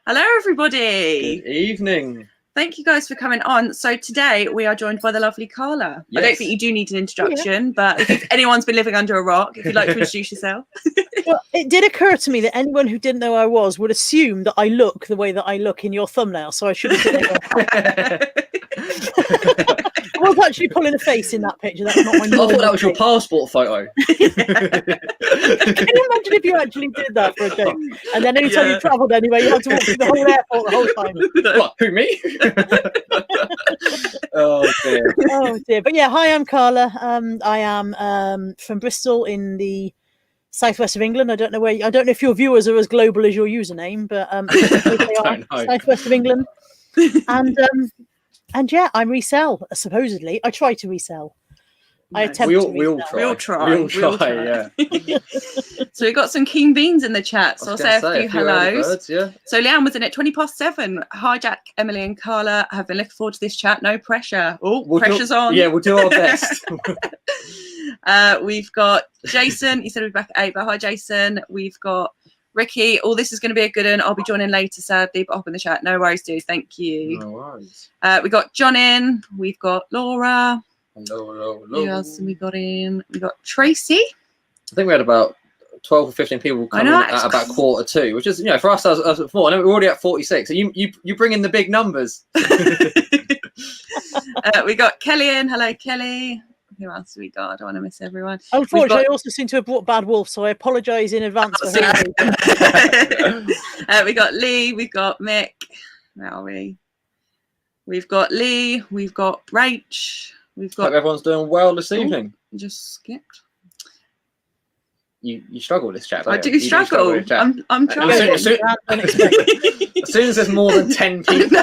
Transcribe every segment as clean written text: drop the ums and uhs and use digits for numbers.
Hello, everybody. Good evening. Thank you guys for coming on. So today we are joined by the lovely Carla. Yes. I don't think you do need an introduction, but if anyone's been living under a rock, if you'd like to introduce yourself. Well, it did occur to me that anyone who didn't know who I was would assume that I look the way that I look in your thumbnail, so I shouldn't say that. I was actually pulling a face in that picture. That's not my I thought that was your passport photo. Can you imagine if you actually did that for a day? And then anytime you travelled anywhere, you had to walk through the whole airport the whole time. What, who, me? Oh, dear. Oh, dear. But yeah, hi, I'm Carla. I am from Bristol in the southwest of England. I don't know if your viewers are as global as your username, but they are southwest of England. And yeah, I resell. Supposedly, I try to resell. I attempt to resell. We all try. Yeah. So we've got some keen beans in the chat. So I'll say a few hellos. Birds, yeah. So Leanne was in at 7:20. Hi, Jack, Emily, and Carla. Have been looking forward to this chat. No pressure. Oh, pressure's on. Yeah, we'll do our best. We've got Jason. He said we'll be back at 8. But hi, Jason. We've got Ricky. Oh, this is going to be a good one. I'll be joining later, sadly, but up in the chat. No worries, dude. Thank you. No worries. We got John in. We've got Laura. Hello. Who else have we got in? We got Tracy. I think we had about 12 or 15 people coming in at about 1:45, which is, for us as before. I know we're already at 46. So you bring in the big numbers. We got Kelly in. Hello, Kelly. Who else have we got? I don't want to miss everyone. Unfortunately, I also seem to have brought Bad Wolf, so I apologise in advance for her. We got Lee. We've got Mick. Where are we? We've got Lee. We've got Rach. We've got. Hope everyone's doing well this evening. Just skipped. You struggle with this chat. I do struggle. I'm trying. As soon as there's more than 10 people.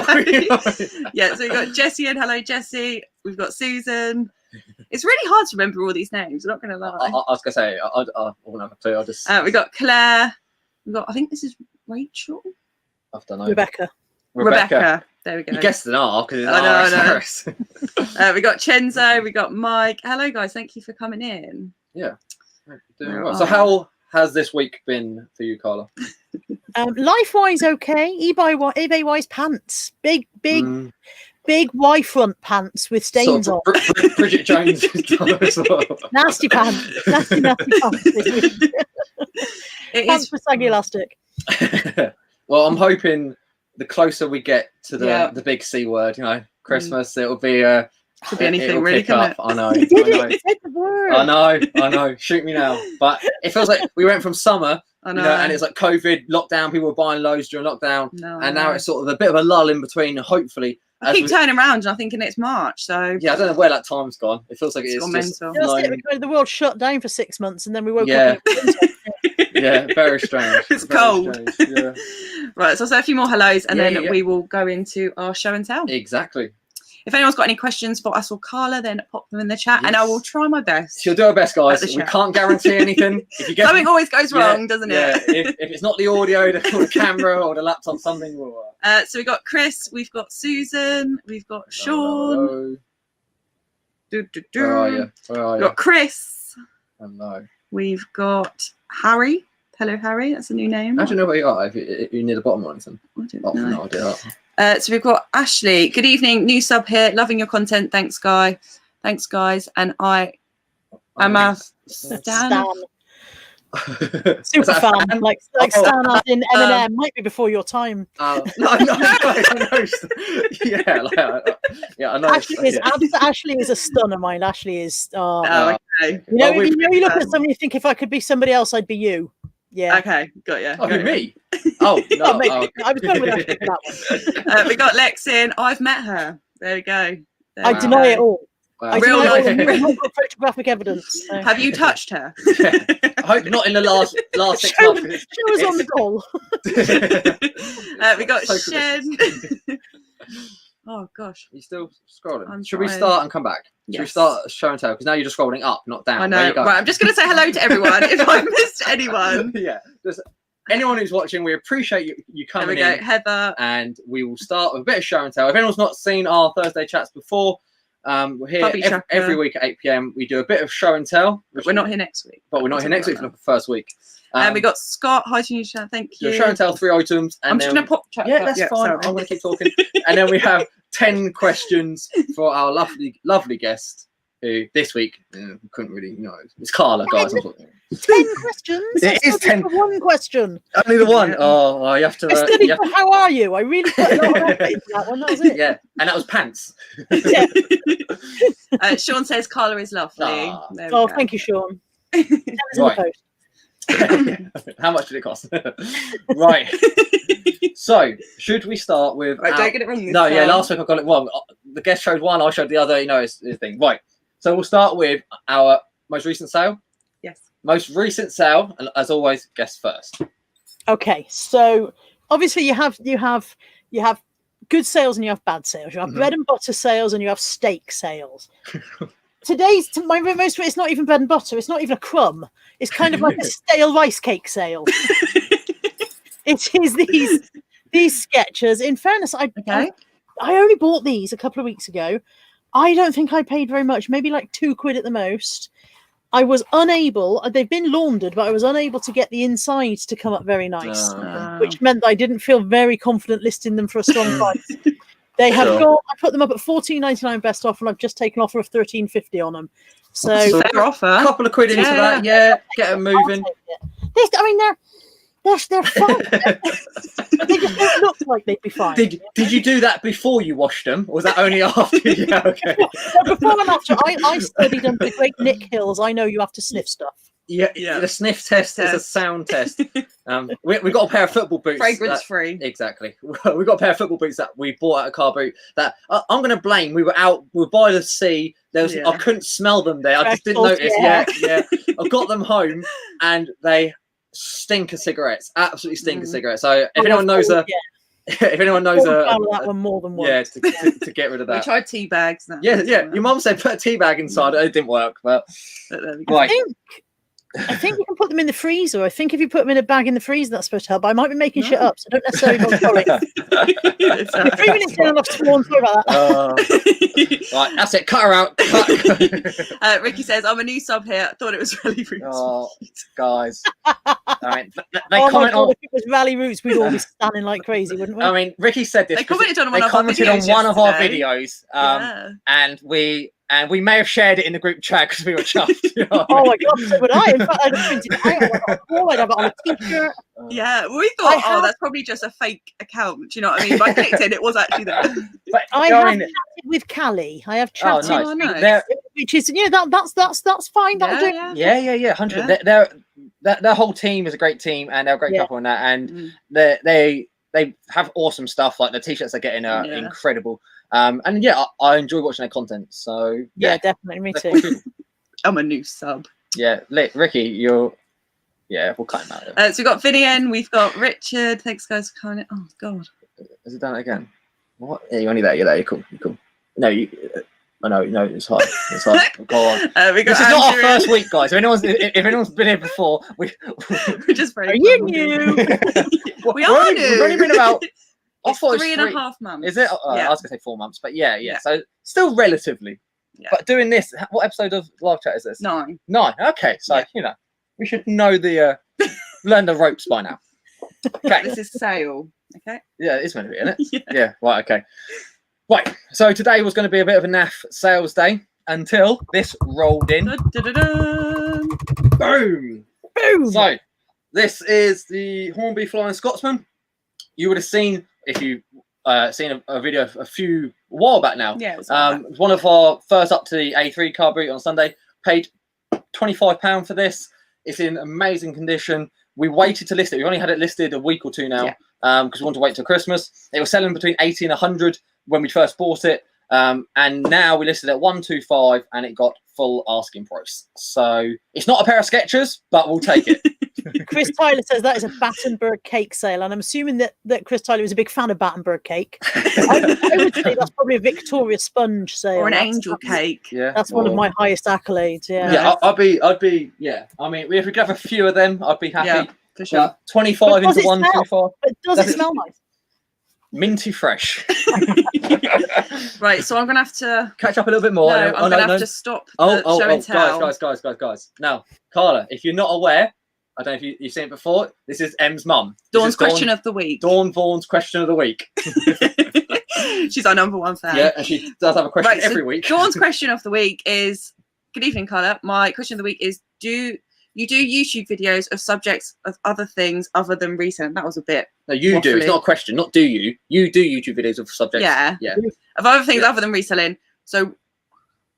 Yeah, so we've got Jessie in. Hello, Jessie. We've got Susan. It's really hard to remember all these names. I'm not going to lie. I was going to say, I won't have a clue. I'll just. We got Claire. We got. I think this is Rachel. I don't know. Rebecca. There we go. You guessed an R because it's I know. We got Chenzo. We got Mike. Hello, guys. Thank you for coming in. Yeah. Doing well. So how has this week been for you, Carla? Life-wise, okay. eBay-wise, pants. Big Y front pants with stains on. Bridget Jones. Nasty pants. Nasty pants. Pants with saggy elastic. Well, I'm hoping the closer we get to the big C word, Christmas, it'll be could be anything really, can it? I know. You did it. You said the word. I know. Shoot me now. But it feels like we went from summer, and it's like COVID, lockdown, people were buying loads during lockdown, and now it's sort of a bit of a lull in between, hopefully. I keep turning around and I'm thinking it's March, so... Yeah, I don't know where that time's gone. It feels like it's just... The world shut down for 6 months and then we woke up. Yeah, very strange. It's cold. Strange, yeah. Right, so I'll say a few more hellos and then we will go into our show and tell. Exactly. If anyone's got any questions for us or Carla, then pop them in the chat and I will try my best. She'll do her best, guys. We can't guarantee anything. If you get something always goes wrong, doesn't it? Yeah, if it's not the audio, the camera or the laptop, something will work. So we've got Chris, we've got Susan, we've got Sean. Where are you? We've got Chris. Hello. We've got Harry. Hello, Harry. That's a new name. How do you know where you are? If you're near the bottom or anything? I don't know. No idea. So we've got Ashley. Good evening. New sub here. Loving your content. Thanks, guys. And I am a stan. Super fan. Like Stan as in Eminem. Might be before your time. I know. I know. Ashley is a stun of mine. Ashley is. Okay. You look at somebody, you think if I could be somebody else, I'd be you. Yeah. Okay. Got you. Oh, me? Oh, no. I was going with that one. We got Lex in. I've met her. There we go. I deny it all. Wow. Real life. Photographic evidence. So. Have you touched her? I hope not in the last 6 months. She was on the goal. We got Shen. Oh gosh. Are you still scrolling? Should we start and come back? Yes. Should we start show and tell? Because now you're just scrolling up, not down. I know. Right, I'm just going to say hello to everyone if I missed anyone. Yeah. Just anyone who's watching, we appreciate you coming in. There we go, Heather. And we will start with a bit of show and tell. If anyone's not seen our Thursday chats before, we're here every week at 8 p.m. We do a bit of show and tell. We're not here next week. But we're not here next week for the first week. And we got Scott. Hi to you, Sharon. Thank you. Show and tell 3 items. And I'm just going to pop. Yeah, that's fine. Sorry. I'm going to keep talking. And then we have 10 questions for our lovely guest, who this week couldn't really know. It's Carla, guys. 10 questions. It is 10. One question. Only the one. Yeah. Oh, you have to. How are you? I really put a lot of effort into that one. That was it. Yeah, and that was pants. Yeah. Sean says Carla is lovely. Oh, thank you, Sean. Right. How much did it cost? Right. So, should we start with? Right, don't get it wrong. No, yeah. Last week I got it wrong. The guest showed one, I showed the other. You know, it's the thing. Right. So we'll start with our most recent sale. Yes. Most recent sale, and as always, guest first. Okay, so obviously you have good sales and you have bad sales. You have bread and butter sales and you have steak sales. My most, it's not even bread and butter. It's not even a crumb. It's kind of like a stale rice cake sale. It is these sketchers. In fairness, I only bought these a couple of weeks ago. I don't think I paid very much, maybe like £2 at the most. I was unable, they've been laundered, but I was unable to get the insides to come up very nice, which meant that I didn't feel very confident listing them for a strong price. They have got, I put them up at $14.99 best offer, and I've just taken an offer of $13.50 on them. So fair offer. A couple of quid into that, get them moving. They're fine. They just don't look like they'd be fine. Did you do that before you washed them, or was that only after? Yeah, okay. Before and after, I studied under the great Nick Hills. I know you have to sniff stuff. Yeah. The sniff test is a sound test. We got a pair of football boots. Fragrance free. Exactly. We got a pair of football boots that we bought at a car boot. That I'm going to blame. We were by the sea. I couldn't smell them there. I just didn't notice. Yeah. I got them home, and they stink of cigarettes. Absolutely stink of cigarettes. So if anyone knows that one more than once. Yeah, to get rid of that. We tried tea bags. Yeah. Your mum said put a tea bag inside. It didn't work, but right. I think you can put them in the freezer. I think if you put them in a bag in the freezer, that's supposed to help. I might be making shit up, so don't necessarily go for it. 3 minutes down, I've sworn. Sorry about that. Right, that's it. Cut her out. Ricky says, I'm a new sub here. I thought it was Rally Roots. Oh, guys. I mean, they comment on. If it was Rally Roots, we'd all be standing like crazy, wouldn't we? I mean, Ricky said this. They commented on one of our videos. And we may have shared it in the group chat because we were chuffed. You know my God, so would I. In fact, I'd have printed it out. I'd have it on a t-shirt. Yeah, we thought, that's probably just a fake account. Do you know what I mean? But I clicked it, it was actually there. But I have chatted with Callie. I have chatted, which is, that's fine. Yeah, 100. Their whole team is a great team, and they're a great couple in that, and they have awesome stuff. Like the t-shirts they're getting are incredible. And I enjoy watching their content. So yeah, definitely, me too. I'm a new sub. Yeah, Ricky, we'll cut him out. So we've got Vinian, we've got Richard. Thanks, guys, for coming. Oh God, has it done it again? What? Yeah, you're only there. You're there. You're cool. No, it's hard. It's hard. Go on. This is not our first week, guys. If anyone's been here before, we're just very. Are you new? We are new. We've only been about. It's 3.5 months. Is it? I was going to say 4 months, but yeah. So still relatively. Yeah. But doing this, what episode of Live Chat is this? 9. Okay, so we should know learn the ropes by now. Okay. This is sale. Okay. Yeah, it's meant to be, isn't it? Yeah. Right. Okay. Right. So today was going to be a bit of a naff sales day until this rolled in. Boom. So this is the Hornby Flying Scotsman. You would have seen if you seen a video a while back now. Yeah, it was one of our first up to the A3 car boot on Sunday. Paid £25 for this. It's in amazing condition. We waited to list it. We've only had it listed a week or two now because we want to wait till Christmas. It was selling between 80 and 100 when we first bought it, and now we listed it at 125 and it got full asking price. So it's not a pair of Skechers, but we'll take it. Chris Tyler says that is a Battenberg cake sale, and I'm assuming that Chris Tyler is a big fan of Battenberg cake. I would say that's probably a Victoria sponge sale or an angel cake. Yeah, that's one of my highest accolades. I'd be. Yeah, I mean, if we could have a few of them, I'd be happy. Yeah, for sure. 25 into 125. But does it smell nice? Minty fresh. Right, so I'm gonna have to catch up a little bit more. I'm gonna have to stop the show and tell. Guys. Now, Carla, if you're not aware, I don't know if you've seen it before. This is Em's mum. Dawn's question of the week. Dawn Vaughan's question of the week. She's our number one fan. Yeah, and she does have a question every week. Dawn's question of the week is, good evening, Carla. My question of the week is, do you do YouTube videos of subjects of other things other than reselling? That was a bit No, you do. It's not a question. Not do you. You do YouTube videos of subjects. Yeah. Yeah. Of other things other than reselling. So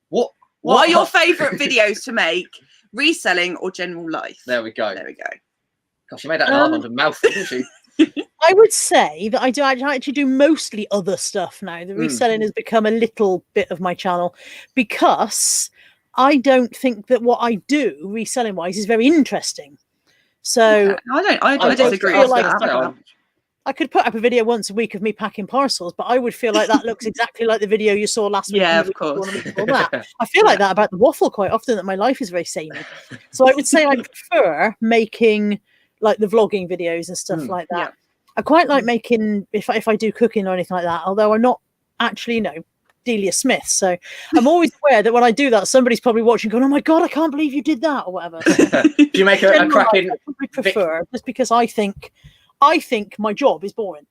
what are your favourite videos to make? Reselling or general life? There we go. There we go. Gosh, she made that hard onto mouthful, didn't she? I would say that I actually do mostly other stuff now. The reselling has become a little bit of my channel because I don't think that what I do reselling wise is very interesting. So I disagree. I could put up a video once a week of me packing parcels, but I would feel like that looks exactly like the video you saw last week. Yeah, of course. I feel like that about the waffle quite often, that my life is very samey. So I would say I prefer making like the vlogging videos and stuff like that. I quite like making, if I do cooking or anything like that, although I'm not actually, Delia Smith. So I'm always aware that when I do that, somebody's probably watching going, oh my God, I can't believe you did that or whatever. Do you make a cracking... I prefer, just because I think my job is boring.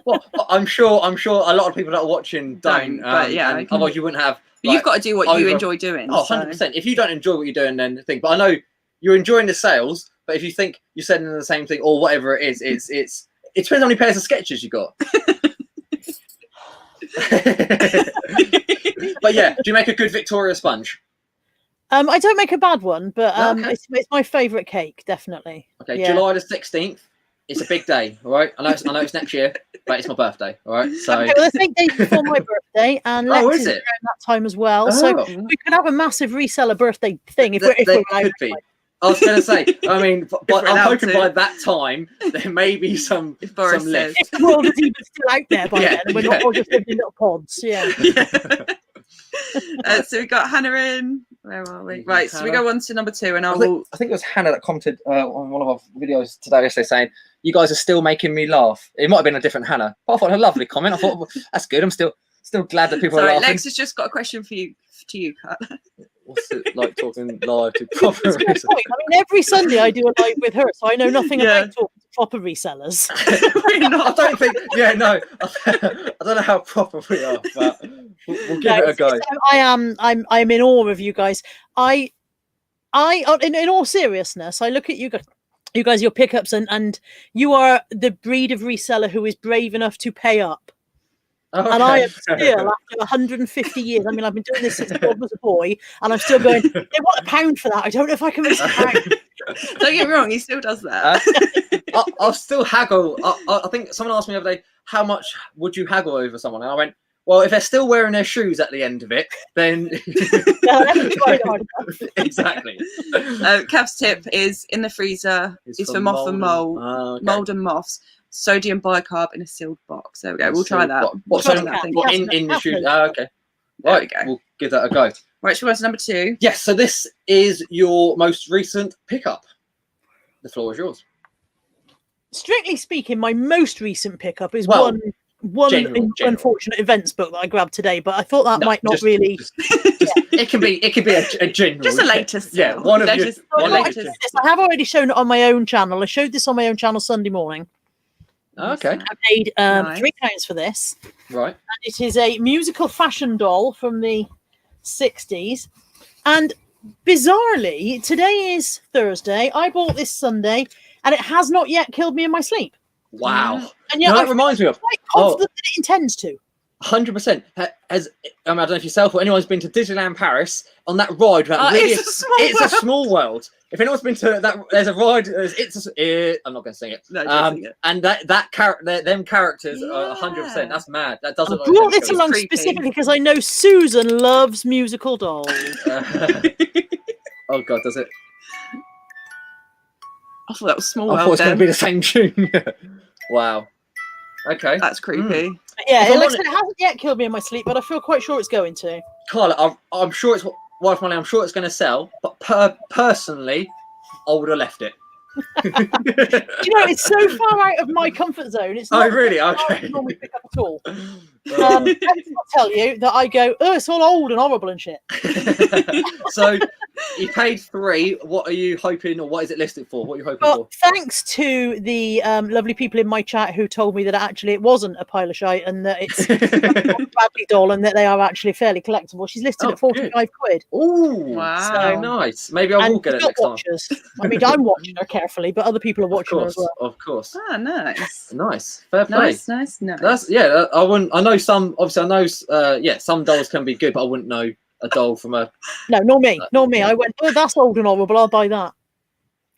Well, I'm sure a lot of people that are watching don't. But otherwise you wouldn't have... But you've got to do what you enjoy doing. Oh, 100%. If you don't enjoy what you're doing, then think. But I know you're enjoying the sales, but if you think you're sending the same thing or whatever it is, it depends how many pairs of sketches you got. But yeah, do you make a good Victoria sponge? I don't make a bad one, but it's my favourite cake, definitely. Okay, yeah. July the 16th. It's a big day, all right? I know it's next year, but it's my birthday, all right? So okay, well, it's 8 days before my birthday, and Lex is around that time as well. Oh. So we could have a massive reseller birthday thing if we're could be. I was going to say, I mean, but I'm hoping by that time there may be some lift. If the world is even still out there by then, and we're not all just living in little pods, so we got Hannah in. Where are we? Right, so we go on to number 2, and I think it was Hannah that commented on one of our videos today yesterday saying, "You guys are still making me laugh." It might have been a different Hannah, but I thought a lovely comment. I thought, well, that's good. I'm still glad that people are laughing. Lex has just got a question for you, Carla. What's it like talking live to proper resellers? I mean, every Sunday I do a live with her, so I know nothing about talking to proper resellers. I don't think. Yeah, no. I don't know how proper we are, but we'll give it a go. I'm in awe of you guys. In all seriousness, I look at you guys, your pickups, and you are the breed of reseller who is brave enough to pay up. Okay. And I am still, after 150 years, I mean, I've been doing this since I was a boy, and I'm still going, they want £1 for that. I don't know if I can miss £1. Don't get me wrong, he still does that. I'll still haggle. I think someone asked me the other day, how much would you haggle over someone? And I went, well, if they're still wearing their shoes at the end of it, then... Exactly. Kev's tip is, in the freezer, is for moth and mold, mold and moths. Sodium bicarb in a sealed box. There we go. We'll try that. What in the shoes? Okay. Right. We'll give that a go. Right. Should we go to number 2? Yes. So this is your most recent pickup. The floor is yours. Strictly speaking, my most recent pickup is one general. Unfortunate events book that I grabbed today, but I thought that might not really. It can be a general. Just a latest. Yeah. One latest. I have already shown it on my own channel. I showed this on my own channel Sunday morning. Okay. I paid £3 for this. Right. And it is a musical fashion doll from the 60s. And bizarrely, today is Thursday. I bought this Sunday, and it has not yet killed me in my sleep. Wow. And yet that reminds me of. Quite confident that it intends to. 100%. I don't know if yourself or anyone's been to Disneyland Paris on that ride. It's a small world. If anyone's been to that, there's a ride. I'm not going to sing it. No, sing it. And them characters are 100%. That's mad. That doesn't. I brought this along specifically because I know Susan loves musical dolls. Oh God, does it? I thought that was small. I thought it was going to be the same tune. Wow. Okay. That's creepy. Yeah, it hasn't yet killed me in my sleep, but I feel quite sure it's going to. Carla, I'm sure it's wife money. I'm sure it's going to sell, but personally, I would have left it. It's so far out of my comfort zone. It's not really? Okay. Normally pick up at all. I'll tell you that I go, it's all old and horrible and shit. So you paid 3. What are you hoping, or what is it listed for? What are you hoping Well, for? thanks to the lovely people in my chat who told me that actually it wasn't a pile of shite and that it's a Bradley doll and that they are actually fairly collectible. She's listed at 45 quid. Oh, Wow. so nice. Maybe I will And get it not next time. watchers. I mean, I'm watching her carefully, but other people are watching her as well. Of course. Ah, nice. Nice. Fair play. Nice. That's I wouldn't. I know some. Obviously, I know. Some dolls can be good, but I wouldn't know a doll from a. No, not me. I went, oh, that's old and horrible. I'll buy that.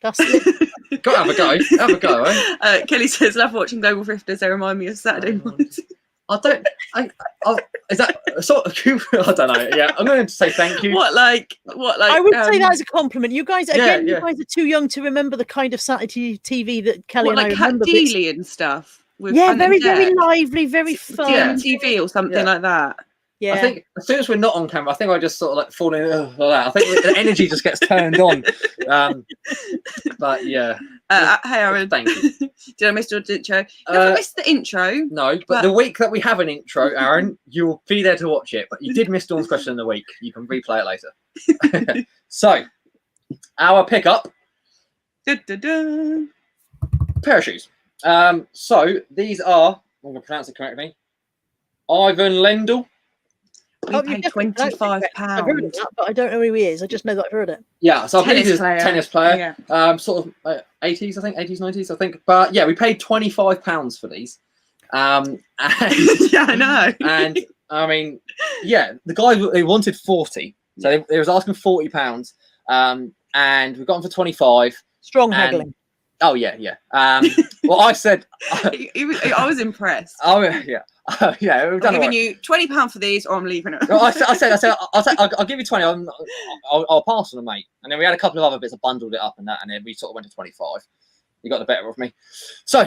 That's it. Got to have a go. Have a go, eh? Kelly says, love watching Global Thrifters. They remind me of Saturday mornings. I don't. Is that sort of? I don't know. Yeah, I'm going to say thank you. What like? I would say that as a compliment. You guys, again, yeah. you guys are too young to remember the kind of Saturday TV that Kelly What, and like I remember. Cat Dealey and stuff. With Yeah, Anna very, Jack? very lively, very fun. TV or something like that. Yeah. I think as soon as we're not on camera, I think I just sort of like fall in like that. I think the energy just gets turned on. But yeah. Hey Aaron, Thank you. Did I miss your intro? You haven't missed the intro. No, but the week that we have an intro, Aaron, you'll be there to watch it. But you did miss Dawn's question of the week. You can replay it later. So, our pickup. Dun. Pair of shoes. So these are, I'm going to pronounce it correctly, Ivan Lendl. We paid £25. I've heard of that, but I don't know who he is. I just know that I've heard it. Yeah, so I believe he's a player. tennis player. Yeah. Sort of 80s, I think, 80s, 90s, I think. But yeah, we paid £25 for these. And, Yeah, I know. And I mean, yeah, the guy, they wanted 40. So they was asking £40. And we got them for 25. Strong haggling. Oh yeah. Well, I said I was impressed. Oh yeah. Yeah, we've done I'm giving right. you £20 for these, or I'm leaving it. Well, I said, I'll give you 20. I'll pass on them, mate. And then we had a couple of other bits. I bundled it up and that, and then we sort of went to 25. You got the better of me. So,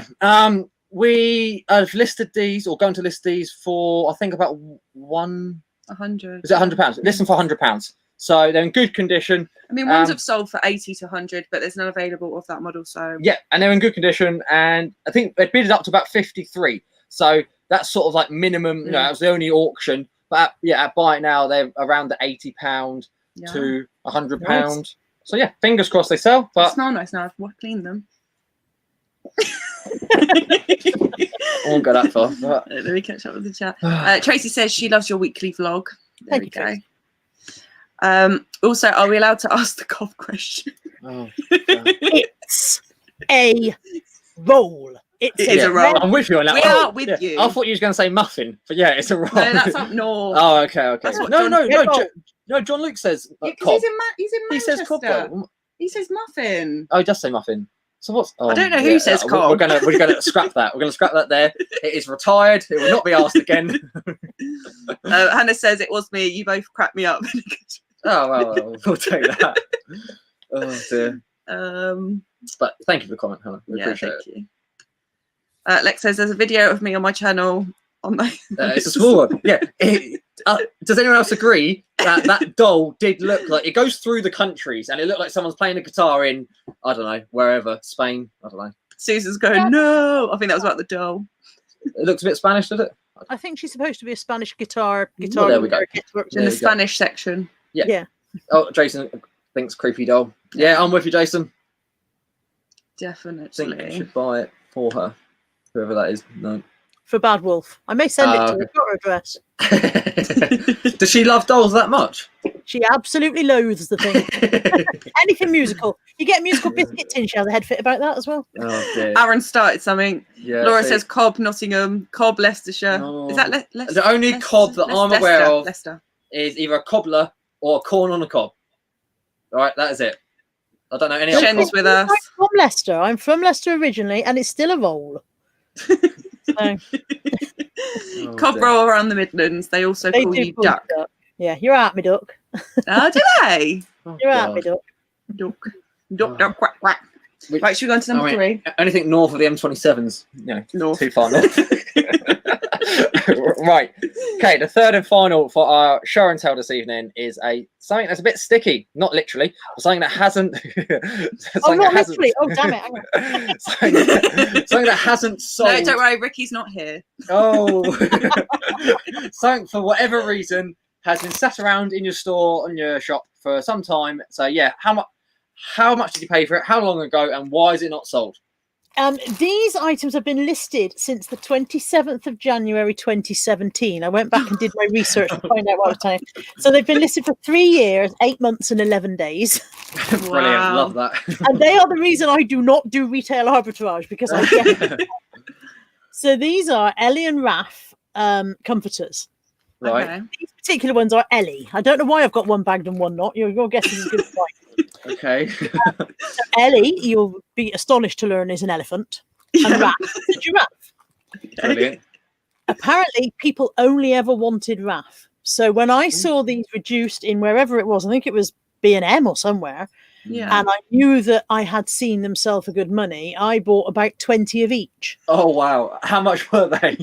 we have listed these, or going to list these for, I think about 100. Is it £100? List them for £100. So they're in good condition. I mean, ones have sold for 80 to 100, but there's none available of that model. So yeah, and they're in good condition. And I think they bid it up to about 53. So that's sort of like minimum. You know, that was the only auction. But at Buy It Now, they're around the £80 to £100. Nice. So yeah, fingers crossed they sell. But it's not nice now. I've cleaned them. I won't go that far. But... Let me catch up with the chat. Tracy says she loves your weekly vlog. There we go. Also, are we allowed to ask the cob question? Oh, it's a roll. It is a roll. I'm with you on that. We are with you. I thought you was going to say muffin, but yeah, it's a roll. No, that's up north. Oh, okay. No. John Luke says cob. He's in Manchester. He says cob. Though. He says muffin. Oh, he does say muffin. So what's? Oh, I don't know who says cob. We're gonna scrap that. We're gonna scrap that there. It is retired. It will not be asked again. Hannah says it was me. You both cracked me up. Oh well, we'll take that. Oh dear. But thank you for the comment, Hannah. We appreciate it. Lex says there's a video of me on my channel. On my it's a small one. Yeah. Does anyone else agree that doll did look like it goes through the countries and it looked like someone's playing a guitar in, I don't know, wherever, Spain, I don't know. Susan's going, no. I think that was about the doll. It looks a bit Spanish, does it? I think she's supposed to be a Spanish guitar. Well, there we go. In the Spanish section. Yeah. Oh, Jason thinks creepy doll. Yeah, I'm with you, Jason. Definitely. I think you should buy it for her, whoever that is. No. For Bad Wolf. I may send it to her. I've got her address. Does she love dolls that much? She absolutely loathes the thing. Anything musical. You get a musical biscuit tin, she has a head fit about that as well. Oh, dear. Aaron started something. Yeah, Laura says Cobb, Nottingham, Cobb, Leicestershire. No. Is that Leicester? The only cob that I'm aware of Leicester. is either a cobbler or a corn on a cob. All right, that is it. I don't know any other. Shen's with us. I'm from Leicester. I'm from Leicester originally, and it's still a roll. So. Cobb roll around the Midlands. They also call you duck. Yeah, you're out, me duck. Oh, do they? You're out, me duck. Duck, quack, quack. Right, should we go on to number 3? Anything north of the M27's, north. Too far north. Right. Okay, the third and final for our show and tell this evening is something that's a bit sticky, not literally, but something that hasn't. Literally. Oh, damn it! Something that hasn't sold. No, don't worry, Ricky's not here. Oh, something for whatever reason has been sat around in your store, on your shop for some time. So yeah, how much did you pay for it? How long ago? And why is it not sold? These items have been listed since the 27th of January 2017. I went back and did my research to find out what was time. So they've been listed for 3 years, 8 months and 11 days. Brilliant, Wow. love that. And they are the reason I do not do retail arbitrage, because I get So these are Ellie and Raph comforters. Right. Okay. These particular ones are Ellie. I don't know why I've got one bagged and one not. Your guess is as good as mine. Okay. So Ellie, you'll be astonished to learn, is an elephant. And Raph is a giraffe. Brilliant. Apparently, people only ever wanted Raph. So when I saw these reduced in wherever it was, I think it was B&M or somewhere, Yeah. and I knew that I had seen them sell for good money, I bought about 20 of each. Oh wow! How much were they?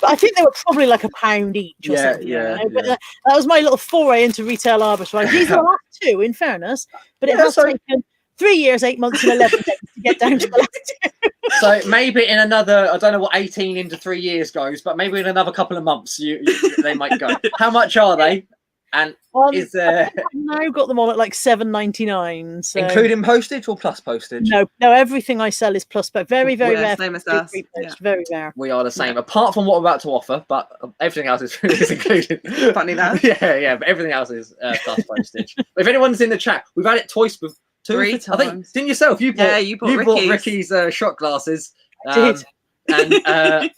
But I think they were probably like £1 each or something. Yeah. But that was my little foray into retail arbitrage. These are last two, in fairness, but it has taken 3 years, 8 months, and 11 days to get down to the last two. So maybe in another, I don't know what 18 into 3 years goes, but maybe in another couple of months, they might go. How much are they? And is there I've now got them on at like $7.99, so including postage or plus postage? no, everything I sell is plus, but very Yeah, rare. same as for us. free post, Yeah. Very rare. We are the same, apart from what we're about to offer, but everything else is included. Funny that. Yeah, but everything else is plus postage. If anyone's in the chat, we've had it twice with Three I think times. didn't yourself? You bought You bought Ricky's shot glasses. Did. And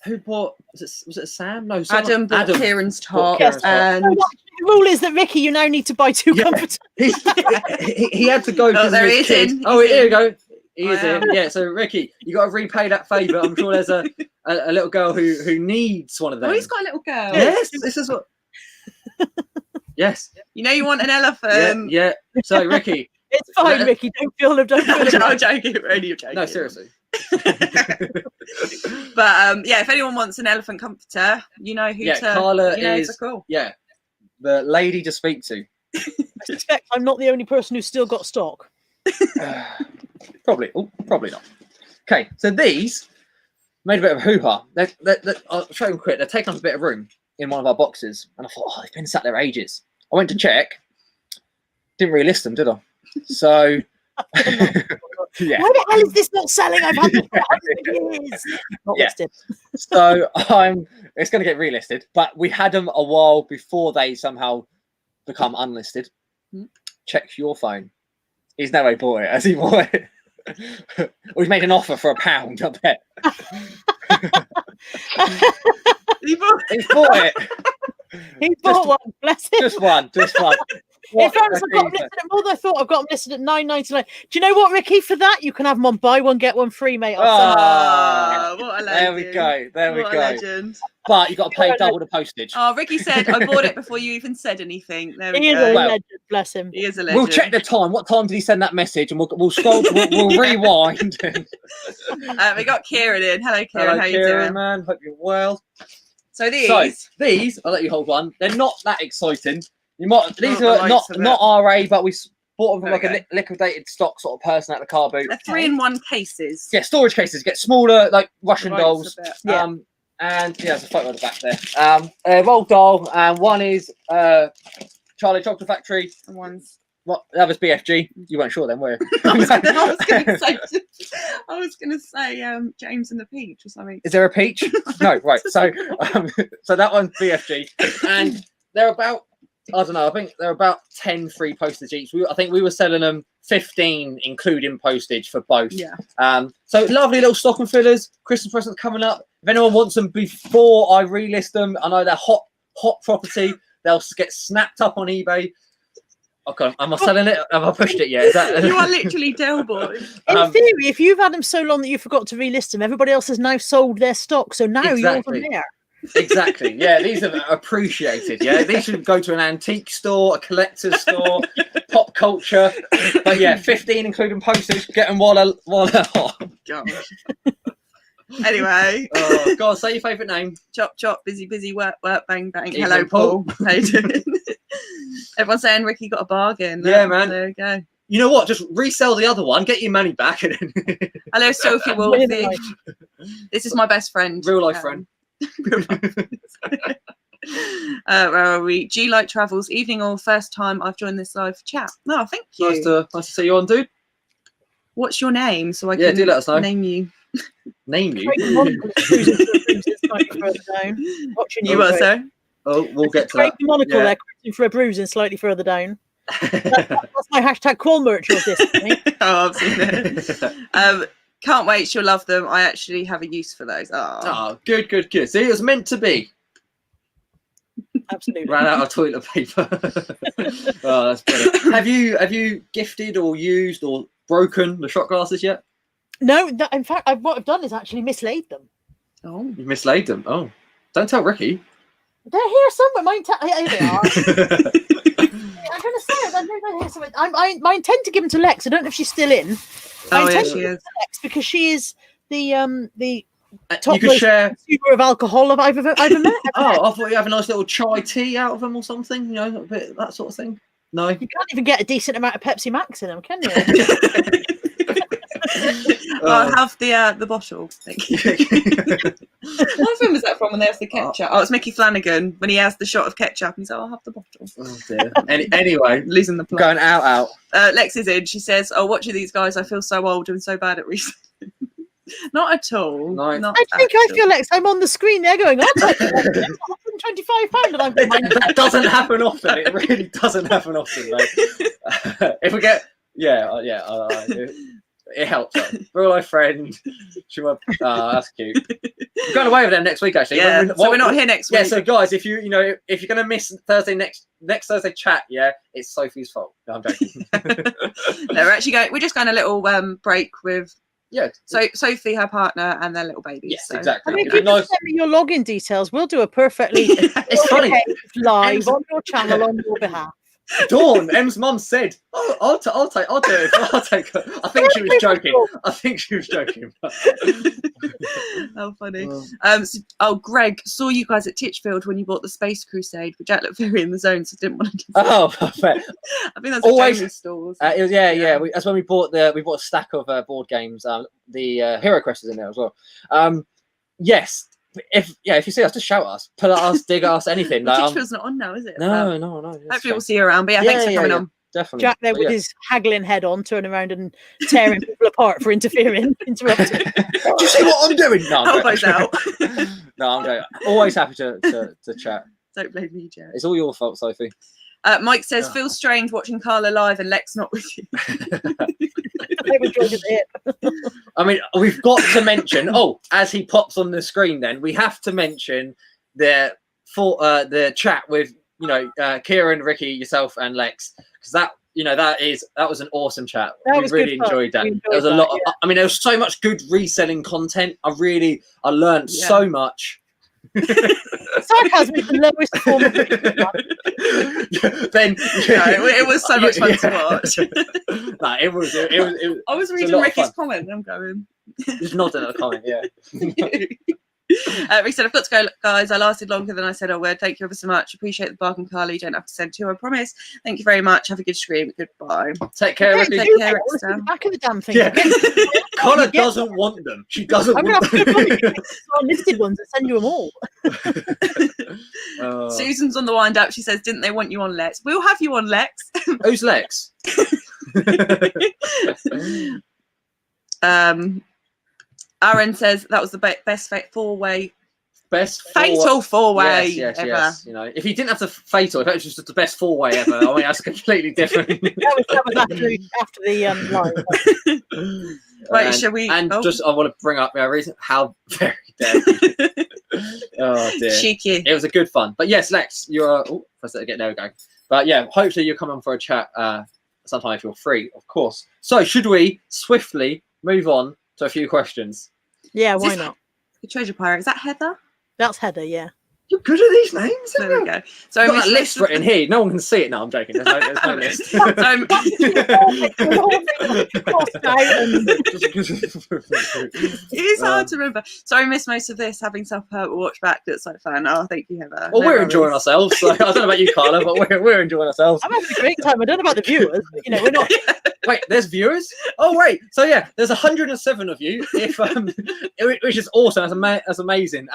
who bought? Was it Sam? No, Adam bought Kieran's top, Kieran's top. and So the rule is that Ricky, you now need to buy 2 Yeah. comforters. he had to go because there of he his is kid. in. Oh, He's here you in. go. He is Wow. in. Yeah. So Ricky, you got to repay that favour. I'm sure there's a little girl who needs one of them. oh, he's got a little girl. Yes, this is what. Yes. You know you want an elephant. Yeah. So Ricky. It's fine, Yeah. Ricky. Don't feel I'm joking. Really joking. No, seriously. But yeah, if anyone wants an elephant comforter, you know who to. Carla you know is to call. the lady to speak to. I suspect I'm not the only person who's still got stock. Probably not. Okay, so these made a bit of a hoo-ha. I'll show them quick. They're taking up a bit of room in one of our boxes, and I thought, they've been sat there ages. I went to check, didn't really list them, did I? So, yeah. Why the hell is this not selling? I've had this for 100 years. Not Yeah. listed. So it's going to get relisted, but we had them a while before they somehow become unlisted. Check your phone. He's no way bought it. Has he bought it? Or he's made an offer for £1, I bet. He's bought it. He bought one. Bless him. Just one. In fairness, I've got them listed at more than I thought. I've got them listed at $9.99. Do you know what, Ricky? For that, you can have them on buy one get one free, mate. Oh, what a legend. There we go. What a legend. But you got to pay double the postage. Oh, Ricky said I bought it before you even said anything. There we He is go. a Well, legend. Bless him. He is a legend. We'll check the time. What time did he send that message? And we'll scroll. we'll rewind. We got Kieran in. Hello, Kieran. Hello, How you Kieran, doing? man. Hope you're well. So these. I'll let you hold one. They're not that exciting. These the are likes of not RA, but we bought them from There like we a liquidated stock sort of person at the car boot. They're 3-in-1 cases. Yeah, storage cases get smaller, like Russian Right, dolls. it's a bit- Yeah. And there's a photo of the back there. Roll doll, and one is Charlie Chocolate Factory. And one's. What? That was BFG. You weren't sure then, were you? I was gonna say James and the Peach or something. Is there a peach? No, right. So that one's BFG, and they're about, I don't know, I think they're about 10 free postage each. I think we were selling them 15 including postage for both. Yeah. So lovely little stocking fillers. Christmas presents coming up. If anyone wants them before I relist them, I know they're hot property. They'll get snapped up on eBay. Okay, am I selling it? Have I pushed it yet? Is that... You are literally Del Boy. In theory, if you've had them so long that you forgot to relist them, everybody else has now sold their stock, so now Exactly. yours are there. Exactly. Yeah, these are appreciated. Yeah, these should go to an antique store, a collector's store, pop culture. But yeah, 15 including postage. Get them while they're hot. Gosh. Anyway, Oh, God, say your favourite name. chop chop, busy busy, work work, bang bang. Evening, Hello, Paul. Paul. How you doing? Everyone's saying Ricky got a bargain. Yeah, man. There we go. You know what? Just resell the other one, get your money back, and then Hello, Sophie Wolfie. This is my best friend. real life friend. Where are we? G Light Travels, evening or first time I've joined this live chat. No, thank you. Nice to see you on, dude. What's your name so I can do let us know. name you? Name you? Watching You what, sir? Oh, we'll get to that. Monocle there, cruising for a bruising slightly further down. That's my hashtag call merch of this. Oh, I've seen it. Can't wait. She'll love them. I actually have a use for those. Oh, good. See, it was meant to be. Absolutely. Ran out of toilet paper. Oh, that's brilliant. Have you gifted or used or broken the shot glasses yet? No, in fact, what I've done is actually mislaid them. Oh, you mislaid them. Oh, don't tell Ricky. They're here somewhere. Here they are. I'm going to say it. They're here somewhere. I intend to give them to Lex. I don't know if she's still in. I intend to give them to Lex because she is the top consumer of alcohol I've ever met. I thought you have a nice little chai tea out of them or something. You know, a bit that sort of thing. No, you can't even get a decent amount of Pepsi Max in them, can you? I'll have the bottle. Thank you. What film was that from when there's the ketchup? Oh, it's Mickey Flanagan when he has the shot of ketchup and he's like, I'll have the bottle. Oh dear. Anyway, losing the plot. Going out. Lex is in. She says, watching these guys, I feel so old and so bad at reselling. Not at all. No, I feel Lex. I'm on the screen there going, I'll take it. £125 and I'm that doesn't happen often. It really doesn't happen often, though. If we get it helps. Real life friend. That's cute. We're going away with them next week, actually. Yeah, so we're not here next week. Yeah, so guys, if you're going to miss Thursday next Thursday chat, it's Sophie's fault. No, I'm joking. No, we're just going a little break with So Sophie, her partner, and their little baby. Yes, exactly. I mean, if you just send me your login details, we'll do a perfectly it's funny live on your channel on your behalf. Dawn, Em's mum said, I'll do it. I'll take her. I think she was joking. How funny. Greg saw you guys at Titchfield when you bought the Space Crusade, but Jack looked very in the zone, so didn't want to do that. Oh, perfect. I think that's always Jamie's stores. That's when we bought a stack of board games. The Hero Quest is in there as well. Yes. If you see us, just shout at us, pull at us, dig at us, anything. Titchfield's not on now, is it? No. Hopefully we'll see you around. But thanks for coming on. Definitely. Jack there with his haggling head on, turning around and tearing people apart for interrupting. Do you see what I'm doing? No, elbows out. No, I'm going. Always happy to chat. Don't blame me, Jack. It's all your fault, Sophie. Mike says, feels strange watching Carla live and Lex not with you. I mean, we've got to mention, as he pops on the screen then, we have to mention the chat with, Kieran, Ricky, yourself and Lex, because that was an awesome chat. We really enjoyed that. There was a lot of, there was so much good reselling content. I learned so much. Sarcasm is the lowest form of it was so much fun to watch. It was I was reading Ricky's comment and I'm going just nodding at the comment. Rick said, I've got to go, guys. I lasted longer than I said I would. Thank you ever so much. Appreciate the bargain, Carly. You don't have to send two, I promise. Thank you very much. Have a good stream. Goodbye. Take care, Ricky. Take care, back of the damn thing. Connor doesn't want them. She doesn't want them. Listed ones and send you them all. Susan's on the wind up. She says, didn't they want you on Lex? We'll have you on Lex. Who's Lex? Aaron says that was the best four-way. Fatal four-way yes, ever. Yes. If he didn't have the fatal, if it was just the best four-way ever, I mean, that's completely different. that was after the line. Right, shall we? And I want to bring up reason how very dead. Oh dear. Cheeky. It was a good fun. But yes, Lex, you're. First, there we go. But yeah, hopefully you'll come on for a chat sometime if you're free, of course. So should we swiftly move on to a few questions? Yeah, why not? The treasure pirate, is that Heather? That's Heather, yeah. You're good at these names. There we go. So I've got that list written here. No one can see it. No, I'm joking. There's no list. It is hard to remember. Sorry, I missed most of this. Having self-help watch back, that's like fun. Oh, thank you, Heather. Well, we're enjoying ourselves. So I don't know about you, Carla, but we're enjoying ourselves. I'm having a great time. I don't know about the viewers. But, we're not. Wait, there's viewers? Oh, wait. So yeah, there's 107 of you. Which is awesome. That's amazing.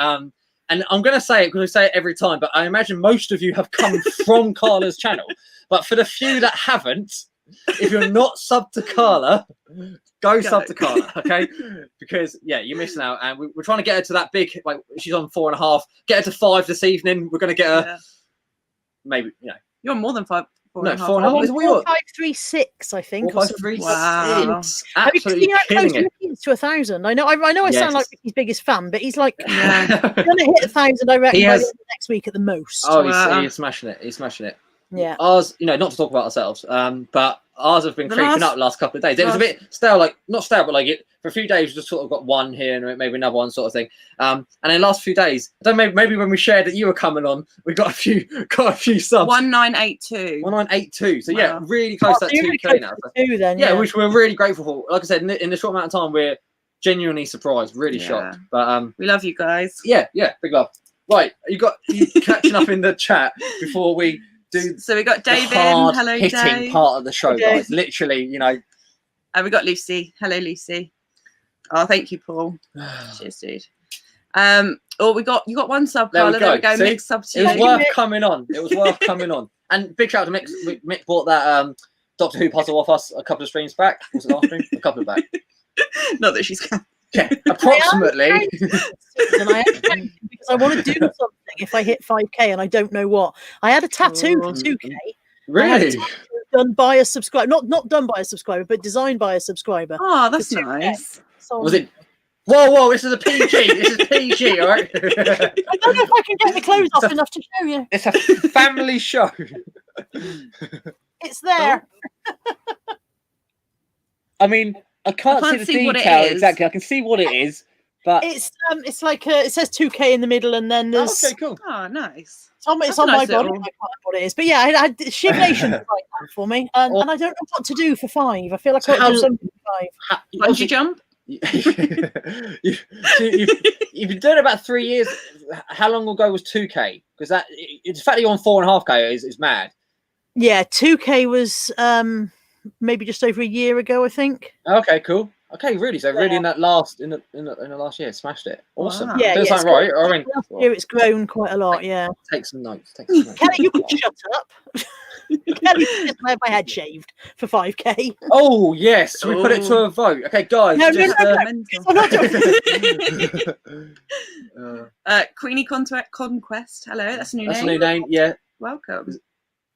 and I'm going to say it because I say it every time, but I imagine most of you have come from Carla's channel. But for the few that haven't, if you're not subbed to Carla, go sub to Carla, okay? Because you're missing out, and we're trying to get her to that big. Like she's on 4.5. Get her to 5 this evening. We're going to get her. Maybe you're on more than 5. No, 4.5. 4536, I think. 4536. Wow. Absolutely killing it. To 1,000. I know. I sound like Ricky's biggest fan, but he's like going to hit 1,000. I reckon by the end of next week at the most. Oh, he's smashing it. He's smashing it. Yeah. Ours, not to talk about ourselves, but ours have been creeping up the last couple of days. It was a bit stale, like not stale, but like for a few days we just sort of got one here and maybe another one sort of thing. And in the last few days, I don't know, maybe when we shared that you were coming on, we got a few subs. 1982. 1982. So really close to that 2K now. Then, which we're really grateful for. Like I said, in the short amount of time, we're genuinely surprised, really shocked. But we love you guys. Yeah, big love. Right, you catching up in the chat before we. So we got David. Hello, hitting Dave. part of the show, guys. Literally, And we got Lucy. Hello, Lucy. Oh, thank you, Paul. Cheers, dude. You got one sub, Carla. There we go. Mick sub to you. It was worth coming on. It was worth coming on. And big shout out to Mick. Mick bought that Doctor Who puzzle off us a couple of streams back. Was it last stream? A couple of back. Not that she's come. Yeah, approximately. Because I want to do something if I hit 5K and I don't know what. I had a tattoo for 2K. Really? Done by a subscriber, not done by a subscriber, but designed by a subscriber. Oh, that's nice. Was it? Whoa! This is a PG. This is PG, all right? I don't know if I can get the clothes off enough to show you. It's a family show. It's there. I mean, I can't see the detail exactly. I can see what it is, but it's like it says 2K in the middle, and then there's okay, cool. Oh, nice. It's on my body. I can't know what it is, but yeah, Shiv Nation like that for me, and I don't know what to do for 5. I feel like I want to do something for 5. Bungee jump. You've been doing it about 3 years. How long ago was 2K? Because the fact that you're on 4.5K is mad. Yeah, 2K was maybe just over a year ago, I think. Okay, cool. Okay, really. So really, in the last year, smashed it. Awesome. Wow. Yeah, feels like right. I mean, last year it's grown quite a lot. Yeah. Take some notes. Kelly, you can shut up. Kelly just had my head shaved for 5K. Oh yes, we put it to a vote. Okay, guys. No. Queenie Conquest. Hello, that's a new name. That's a new name. Yeah. Welcome.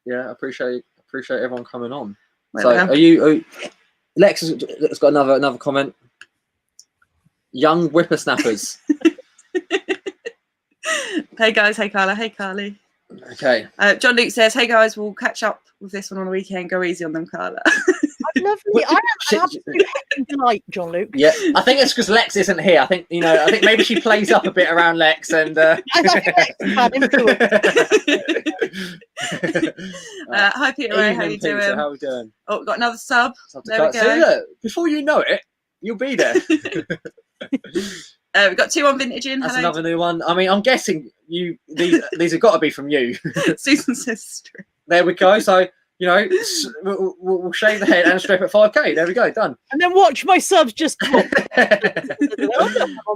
Yeah, I appreciate everyone coming on. Welcome. So, are you? Lex has got another comment. Young whippersnappers. Hey guys, hey Carla, hey Carly. Okay. John Luke says, "Hey guys, we'll catch up with this one on the weekend. Go easy on them, Carla." Lovely. I am an absolute delight, John Luke. Yeah, I think it's because Lex isn't here. I think maybe she plays up a bit around Lex and. Hi Peter Ray, how you doing? How we doing? Oh, we've got another sub. There we go. So look, before you know it, you'll be there. We've got 2 on Vintage in. That's another new one. I mean, I'm guessing these have got to be from you. Susan says. There we go. So we'll shave the head and strip at 5K. There we go, done. And then watch my subs just on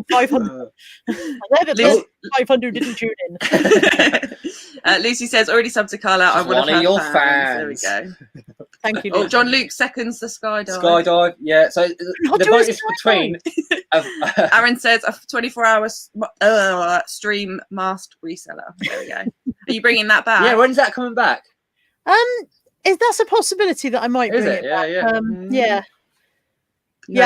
500. 500 didn't tune in. Lucy says, "Already subbed to Carla. I'm one of your fans." There we go. Thank you. Oh, John Luke seconds the skydive. Skydive, yeah. So the vote is between. Aaron says a 24-hour stream masked reseller. There we go. Are you bringing that back? Yeah. When's that coming back? That's a possibility that I might bring it back. Yeah.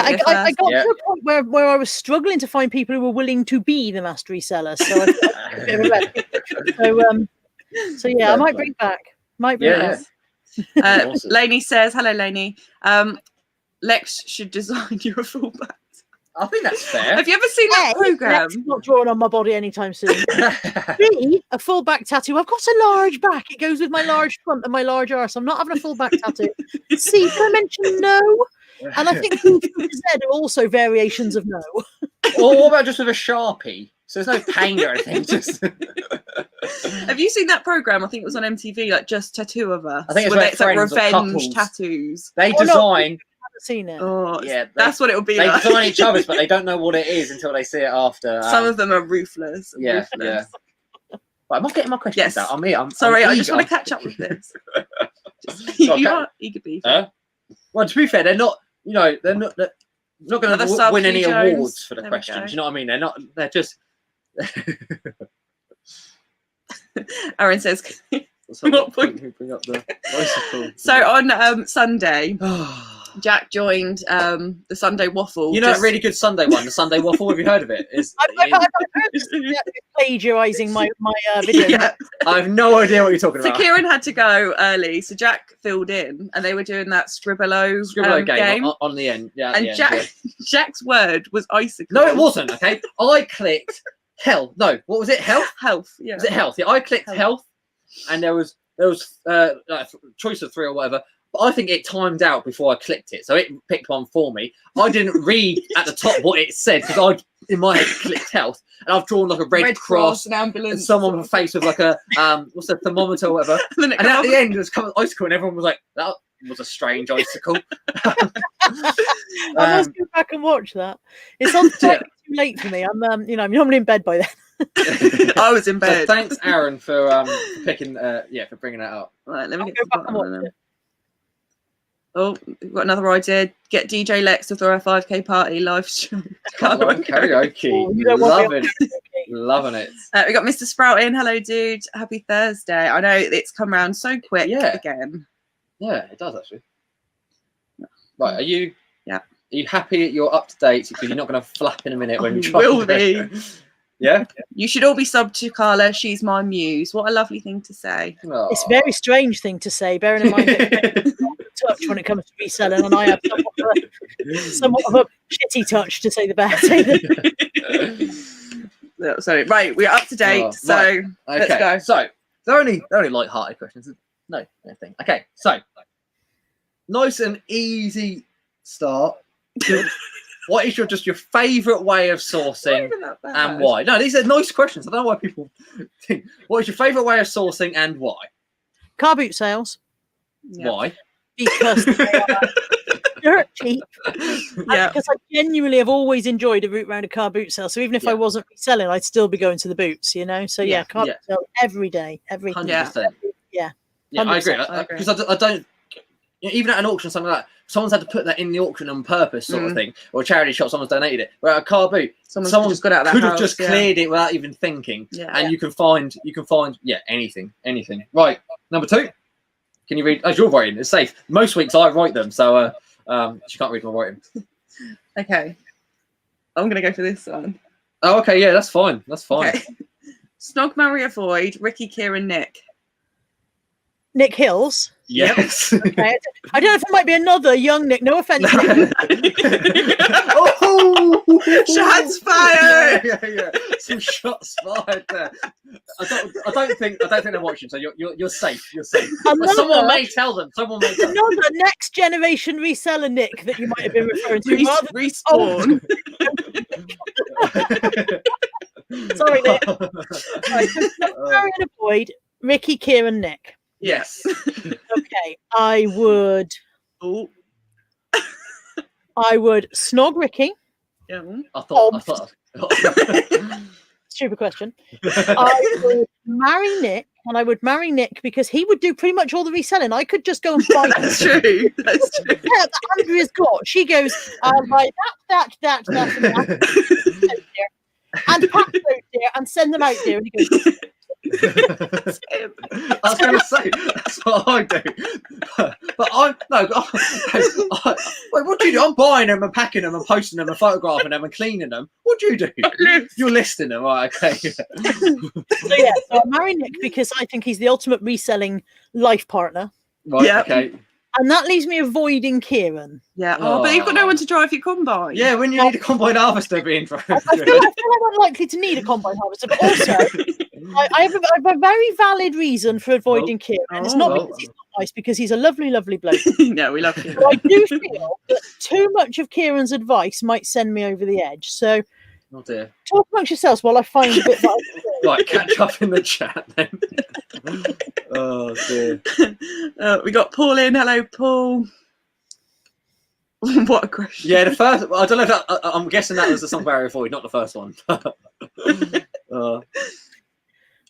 I got to a point where I was struggling to find people who were willing to be the master reseller. So I might bring it back. Might bring it back. Awesome. Lainey says, "Hello, Lainey. Lex should design you a fullback." I think that's fair. Have you ever seen that program? It's not drawn on my body anytime soon. B, a full back tattoo. I've got a large back. It goes with my large front and my large arse. I'm not having a full back tattoo. C, did I mention no? And I think Z are also variations of no. Or what about just with a Sharpie? So there's no pain or anything. Just. Have you seen that program? I think it was on MTV, like Just Tattoo of Us. I think it's like revenge tattoos. They design seen it. Oh, Yeah, that's what it would be They like. find each other's, but they don't know what it is until they see it after. Some of them are ruthless. Yeah. Right, am I getting my questions out? I'm here. Sorry, I'm I just eager. want to catch up with this. So, You are eager beef. Well, to be fair, they're not. You know, they're not going to win any Jones. awards for the questions. You know what I mean? They're not. They're just. Aaron says. Bring up the bicycle. So on Sunday, Jack joined the Sunday Waffle. You know, a really good Sunday one, the Sunday Waffle. Have you heard of it? I've heard plagiarising my video. Yeah. I have no idea what you're talking about. So Kieran had to go early, so Jack filled in, and they were doing that Scribblo game on the end. Yeah, and Jack's word was icicle. No, it wasn't. Okay, I clicked health. No, what was it? Health. Health. Yeah. Was it health? Yeah, I clicked health, and there was like choice of 3 or whatever. But I think it timed out before I clicked it, so it picked one for me. I didn't read at the top what it said because I, in my head, clicked health, and I've drawn like a red cross, an ambulance, and someone with a face with like a what's a thermometer or whatever. And at the end, it was coming icicle, and everyone was like, "That was a strange icicle." I must go back and watch that. It's on too late for me. I'm I'm normally in bed by then. I was in bed. So thanks, Aaron, for picking for bringing that up. Right, let me go back and watch it. Oh, we've got another idea. Get DJ Lex to throw a 5k party live stream. Karaoke. Loving it. We got Mr. Sprout in. Hello, dude. Happy Thursday. I know it's come round so quick again. Yeah, it does actually. Right, are you? Yeah. Are you happy you're up to date? Because you're not going to flap in a minute when you try. Will be. Yeah. You should all be subbed to Carla. She's my muse. What a lovely thing to say. Aww. It's a very strange thing to say, bearing in mind that touch when it comes to reselling, and I have somewhat of a shitty touch, to say the best. So right, we're up to date. Right. Let's go. So they're only light-hearted questions. No, nothing. Okay, so nice and easy start. What is your favourite way of sourcing and why? No, these are nice questions. I don't know why people think. What is your favourite way of sourcing and why? Car boot sales. Yeah. Why? Because they are dirt cheap. Because I genuinely have always enjoyed a route around a car boot sale. So even if I wasn't reselling, I'd still be going to the boots, you know? So car boot sale every day. 100%. Yeah, I agree. Because I don't, even at an auction or something like that, someone's had to put that in the auction on purpose, sort of thing, or a charity shop, someone's donated it. Where at a car boot, someone just got out of could have just cleared it without even thinking, and you can find anything. Right, number 2. Can you read? As you're writing, it's safe. Most weeks I write them, so she can't read my writing. Okay, I'm gonna go for this one. Oh, okay, yeah, that's fine. Okay. Snog, marry, avoid. Ricky, Kieran, Nick. Nick Hills. Yes. Okay. I don't know if it might be another young Nick. No offense. Shots fired. Yeah. Some shots fired there. I don't think they're watching, so you're safe. You're safe. Someone may tell them. Another next generation reseller Nick that you might have been referring to. Respawn. Sorry, Nick. Right, so avoid Ricky, Kieran, Nick. Yes. Okay, I would snog Ricky. Yeah. I thought. Stupid question. I would marry Nick, and I would marry Nick because he would do pretty much all the reselling. I could just go and buy. That's true. Yeah, that Andrea's got. She goes, I'll buy that, and pack those there and send them out there. And he goes. I was going to say that's what I do, but wait, what do you do? I'm buying them and packing them and posting them and photographing them and cleaning them. What do you do? You're listing them, right? Okay. So I'm marrying Nick because I think he's the ultimate reselling life partner. Right. Yeah. Okay. And that leaves me avoiding Kieran. Yeah. Oh, but you've got no one to drive your combine. Yeah, when you need a combine harvester being thrown. I feel like I'm likely to need a combine harvester, but also I have a very valid reason for avoiding Kieran. And it's not because he's not nice, because he's a lovely, lovely bloke. No, we love Kieran. But I do feel that too much of Kieran's advice might send me over the edge. So talk amongst yourselves while I find a bit that I can do. Right, catch up in the chat then. Oh dear. We got Paul in. Hello, Paul. What a question. Yeah, the first. I don't know if that, I'm guessing that was the song Barrier Void, not the first one.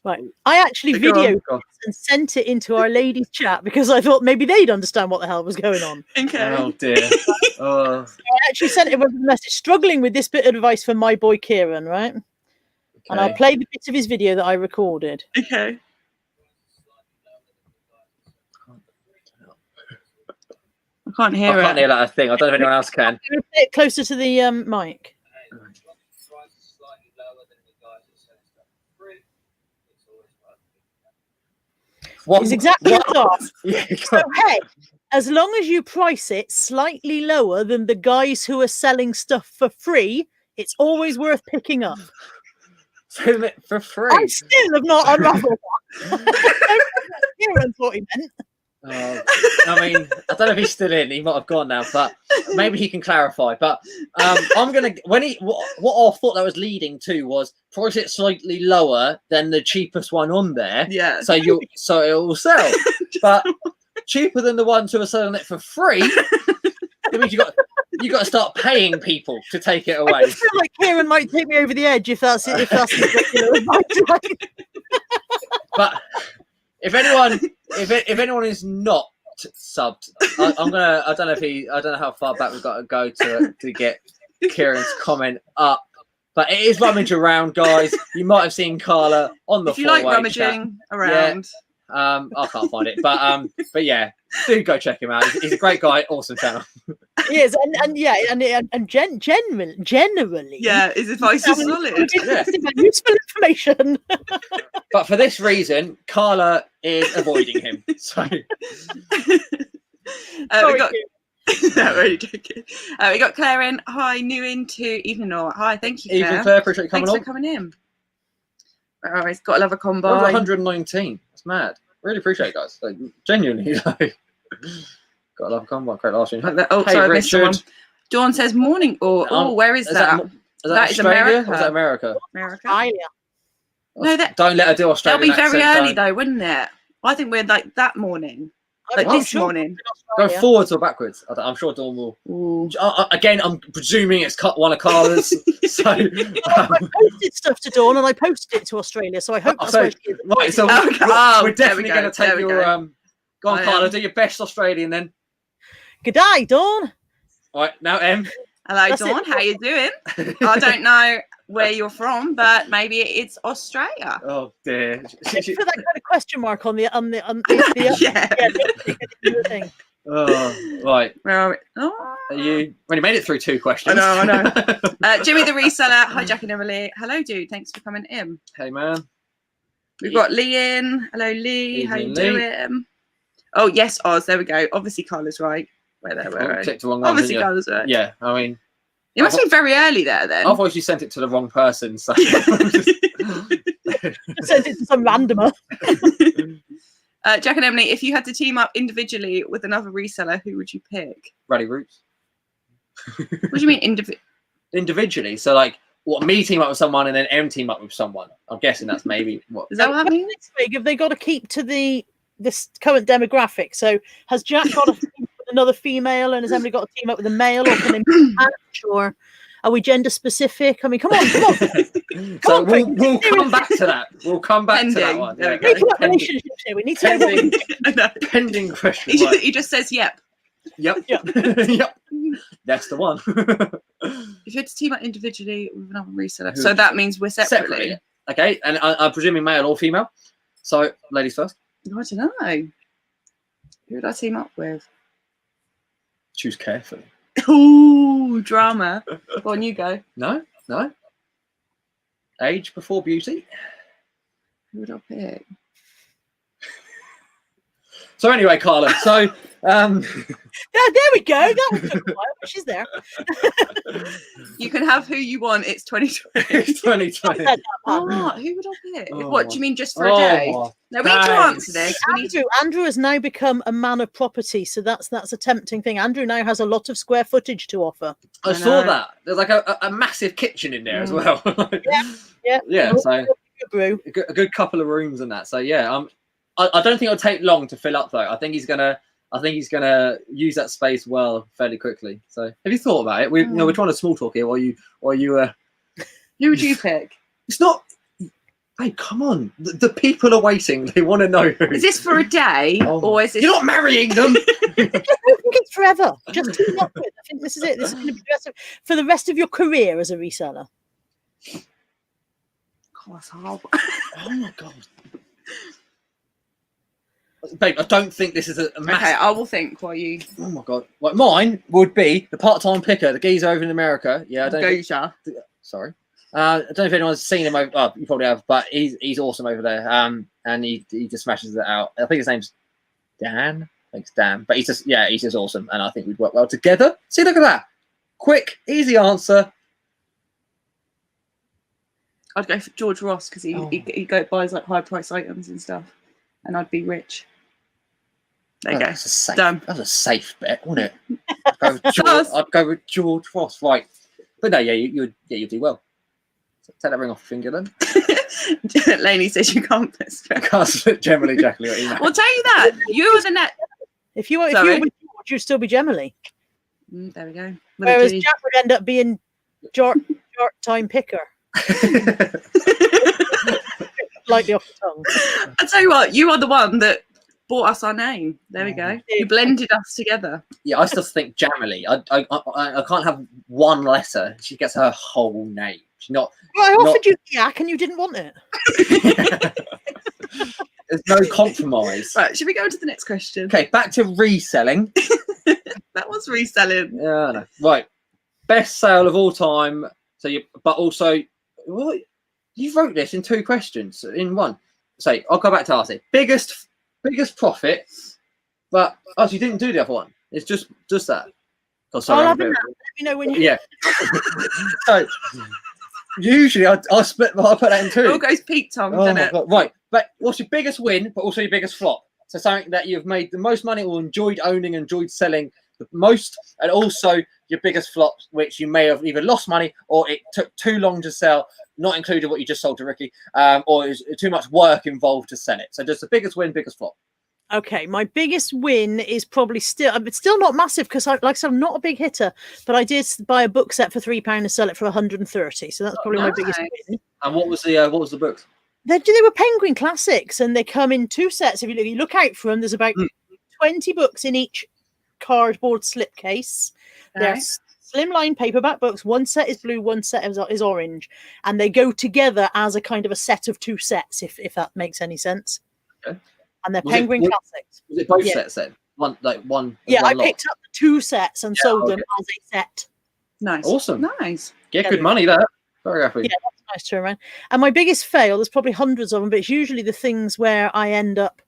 Right. I actually videoed and sent it into our ladies' chat because I thought maybe they'd understand what the hell was going on. Okay. Oh dear. I actually sent it with a message struggling with this bit of advice for my boy Kieran, right? Okay. And I'll play the bit of his video that I recorded. Okay. I can't hear it. I can't hear that thing. I don't know if anyone else can. I'm going to play it closer to the mic. It's exactly that. Yeah, so, hey, as long as you price it slightly lower than the guys who are selling stuff for free, it's always worth picking up. For free? I still have not unraveled that. Kieran thought he meant. I mean, I don't know if he's still in. He might have gone now, but maybe he can clarify. But I'm gonna what I thought that was leading to was price it slightly lower than the cheapest one on there. Yeah. So it will sell, but cheaper than the ones who are selling it for free. It means you got to start paying people to take it away. I feel like Kieran might take me over the edge if that's it. If that's But if anyone is not subbed, I don't know how far back we've got to go to get Kieran's comment up. But it is rummage around, guys. You might have seen Carla on the. If you like rummaging around, I can't find it, but yeah, do go check him out. He's a great guy, awesome channel. He is, and generally, yeah, his advice is solid. Yeah. Useful information. But for this reason, Carla is avoiding him. So we got. No, really joking. We got Claire in. Hi, new into evening or hi. Thank you, Claire. Evening, Claire. Appreciate you coming on. Thanks for coming in. Oh, he's got to love a combo. Over 119. That's mad. Really appreciate it, guys. Like, genuinely, like, got to love a combo. Great last year. Oh, hey, sorry, Richard. Dawn says morning. Where is that? That is Australia? America. Or is that America? Australia. No, don't let her do Australia. That'll be very early though, wouldn't it? I think we're like that morning, like this morning. Go forwards or backwards? I'm sure Dawn will. Again, I'm presuming it's one of Carla's. So I posted stuff to Dawn and I posted it to Australia, so I hope that's where she is. Right, so we're definitely going to take your. Go on, Carla, do your best Australian then. Good day, Dawn. All right, now Em. Hello, Dawn. How you doing? I don't know where you're from, but maybe it's Australia. Oh dear. Put that kind of question mark on the thing. Oh, right. Where are we? Oh. You made it through 2 questions. I know. Jimmy the reseller. Hi, Jack and Emily. Hello, dude. Thanks for coming in. Hey, man. We've got Lee in. Hello, Lee. How you doing? Oh, yes, Oz. There we go. Obviously, Carla's right. Clicked the wrong one, obviously, Carla's right. Yeah, I mean. It must be very early there then. Otherwise, you sent it to the wrong person. So. Sent it to some randomer. Jack and Emily, if you had to team up individually with another reseller, who would you pick? Ruddy Roots. What do you mean individually? So like, me team up with someone and then M team up with someone. I'm guessing that's maybe what. Is that what happening? Have they got to keep to this current demographic? So has Jack got to team up with another female, and has Emily got to team up with a male, or can they match, or are we gender specific? I mean, come on. So we'll come back to that. We'll come back to that one. Yeah, relationships here. We need to pending question. He just says yep. Yep. That's the one. If you had to team up individually with another reseller, so that means we're separately. Okay, and I'm presuming male or female. So ladies first. I don't know. Who would I team up with? Choose carefully. Ooh, drama. Go on, you go. No. Age before beauty. Who would I pick? So anyway, Carla. So there we go. That was took a while, but she's there. You can have who you want. It's 2020. It's 2020. Who would I pick? What do you mean, just for a day? No, we need to answer this. Andrew has now become a man of property, so that's a tempting thing. Andrew now has a lot of square footage to offer. I saw that. There's like a massive kitchen in there as well. Yeah. So a good couple of rooms and that. So yeah, I don't think it'll take long to fill up though. I think he's gonna I think he's going to use that space well fairly quickly. So, have you thought about it? We're trying to small talk here. Or you? Who would you pick? It's not. Hey, come on! The people are waiting. They want to know who. Is this for a day, or is this? You're not marrying them. I don't think it's forever. Just team up with. I think this is it. This is going to be for the rest of your career as a reseller. God, that's horrible. Oh my god. Babe, I don't think this is a massive... Okay, I will think while you... Oh my god. Like, mine would be the part-time picker, the geezer over in America. Yeah, I don't Geisha. Sorry. I don't know if anyone's seen him over... Oh, you probably have, but he's awesome over there. And he just smashes it out. I think his name's Dan. I think it's Dan. But he's just awesome. And I think we'd work well together. See, look at that. Quick, easy answer. I'd go for George Ross because he buys like high price items and stuff, and I'd be rich. There you go. Done. That was a safe bet, wasn't it? I'd go with George Ross, right? But no, you'd do well. So take that ring off your finger then. Lainey says you can't put I can't split generally, Jackie. Well, tell you that you were the net. If you were with George, you'd still be Gemily. There we go. Whereas Jack would end up being time picker. Like the off the tongue. I tell you what, you are the one that bought us our name. There we go. You blended us together. Yeah, I still think Jamily. I can't have one letter. She gets her whole name. She's not. Well, I offered you Yak and you didn't want it. There's no compromise. Right, should we go to the next question? Okay, back to reselling. That was reselling. Yeah, I know. Right, best sale of all time. So but also, what? You wrote this in 2 questions in one. So I'll go back to Artie. Biggest profit, but you didn't do the other one. It's just that. Oh, sorry, I'll have let me know when you. Yeah. So usually I split. I put that in 2. It all goes peak Tom, doesn't it? God. Right, but what's your biggest win, but also your biggest flop? So something that you've made the most money or enjoyed owning, enjoyed selling the most, and also your biggest flop, which you may have either lost money or it took too long to sell, not including what you just sold to Ricky, or is too much work involved to sell it. So just the biggest win, biggest flop. Okay, my biggest win is probably it's still not massive because, like I said, I'm not a big hitter, but I did buy a book set for £3 and sell it for 130. So that's probably my biggest win. And what was the book? They were Penguin Classics, and they come in 2 sets. If you look out for them, there's about 20 books in each cardboard slipcase. They're slimline paperback books. One set is blue, one set is orange, and they go together as a kind of a set of 2 sets, if that makes any sense. Okay. And they're Penguin Classics. Was it both sets then? One. Yeah, I picked up the 2 sets and sold them as a set. Nice. Awesome. Nice. Get good money there. Very happy. Yeah, that's a nice turnaround. And my biggest fail, there's probably hundreds of them, but it's usually the things where I end up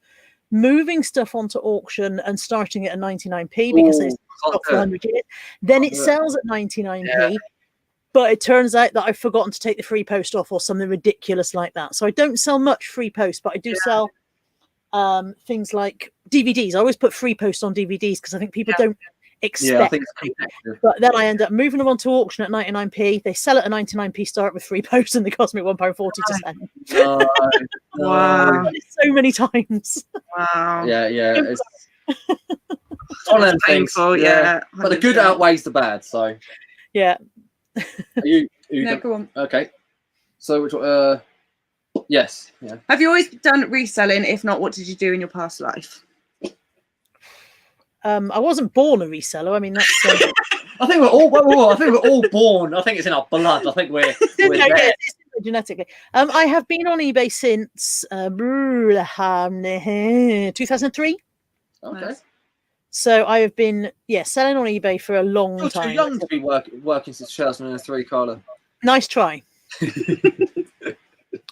moving stuff onto auction and starting it at 99p because it's got 400 units. Then it sells at 99p. But it turns out that I've forgotten to take the free post off or something ridiculous like that. So I don't sell much free post, but I do sell things like DVDs. I always put free post on DVDs because I think people don't expect but then I end up moving them onto auction at 99p. They sell it at 99p start with free post and they cost me £1.40 to send. Wow. So many times. Wow. Yeah. It's one of them things. Yeah. But the good outweighs the bad, so yeah. No, go on. Okay. So which yes. Yeah. Have you always done reselling? If not, what did you do in your past life? I wasn't born a reseller. I mean, that's. I think we're all born. I think it's in our blood. I think we're there. Genetically. I have been on eBay since 2003. Okay. So I have been selling on eBay for a long time. You're too young to be working since 2003, Carla. Nice try.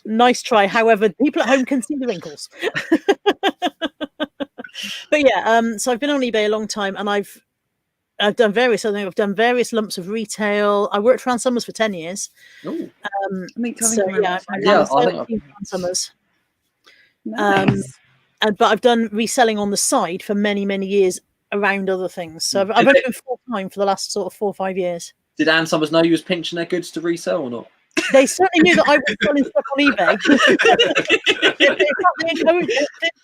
Nice try. However, people at home can see the wrinkles. But so I've been on eBay a long time, and I've done various. I think I've done various lumps of retail. I worked for Ann Summers for 10 years. Oh, Summers. Nice. But I've done reselling on the side for many, many years around other things. So I've only been full time for the last sort of 4 or 5 years. Did Ann Summers know you was pinching their goods to resell or not? They certainly knew that I was selling stuff on eBay. The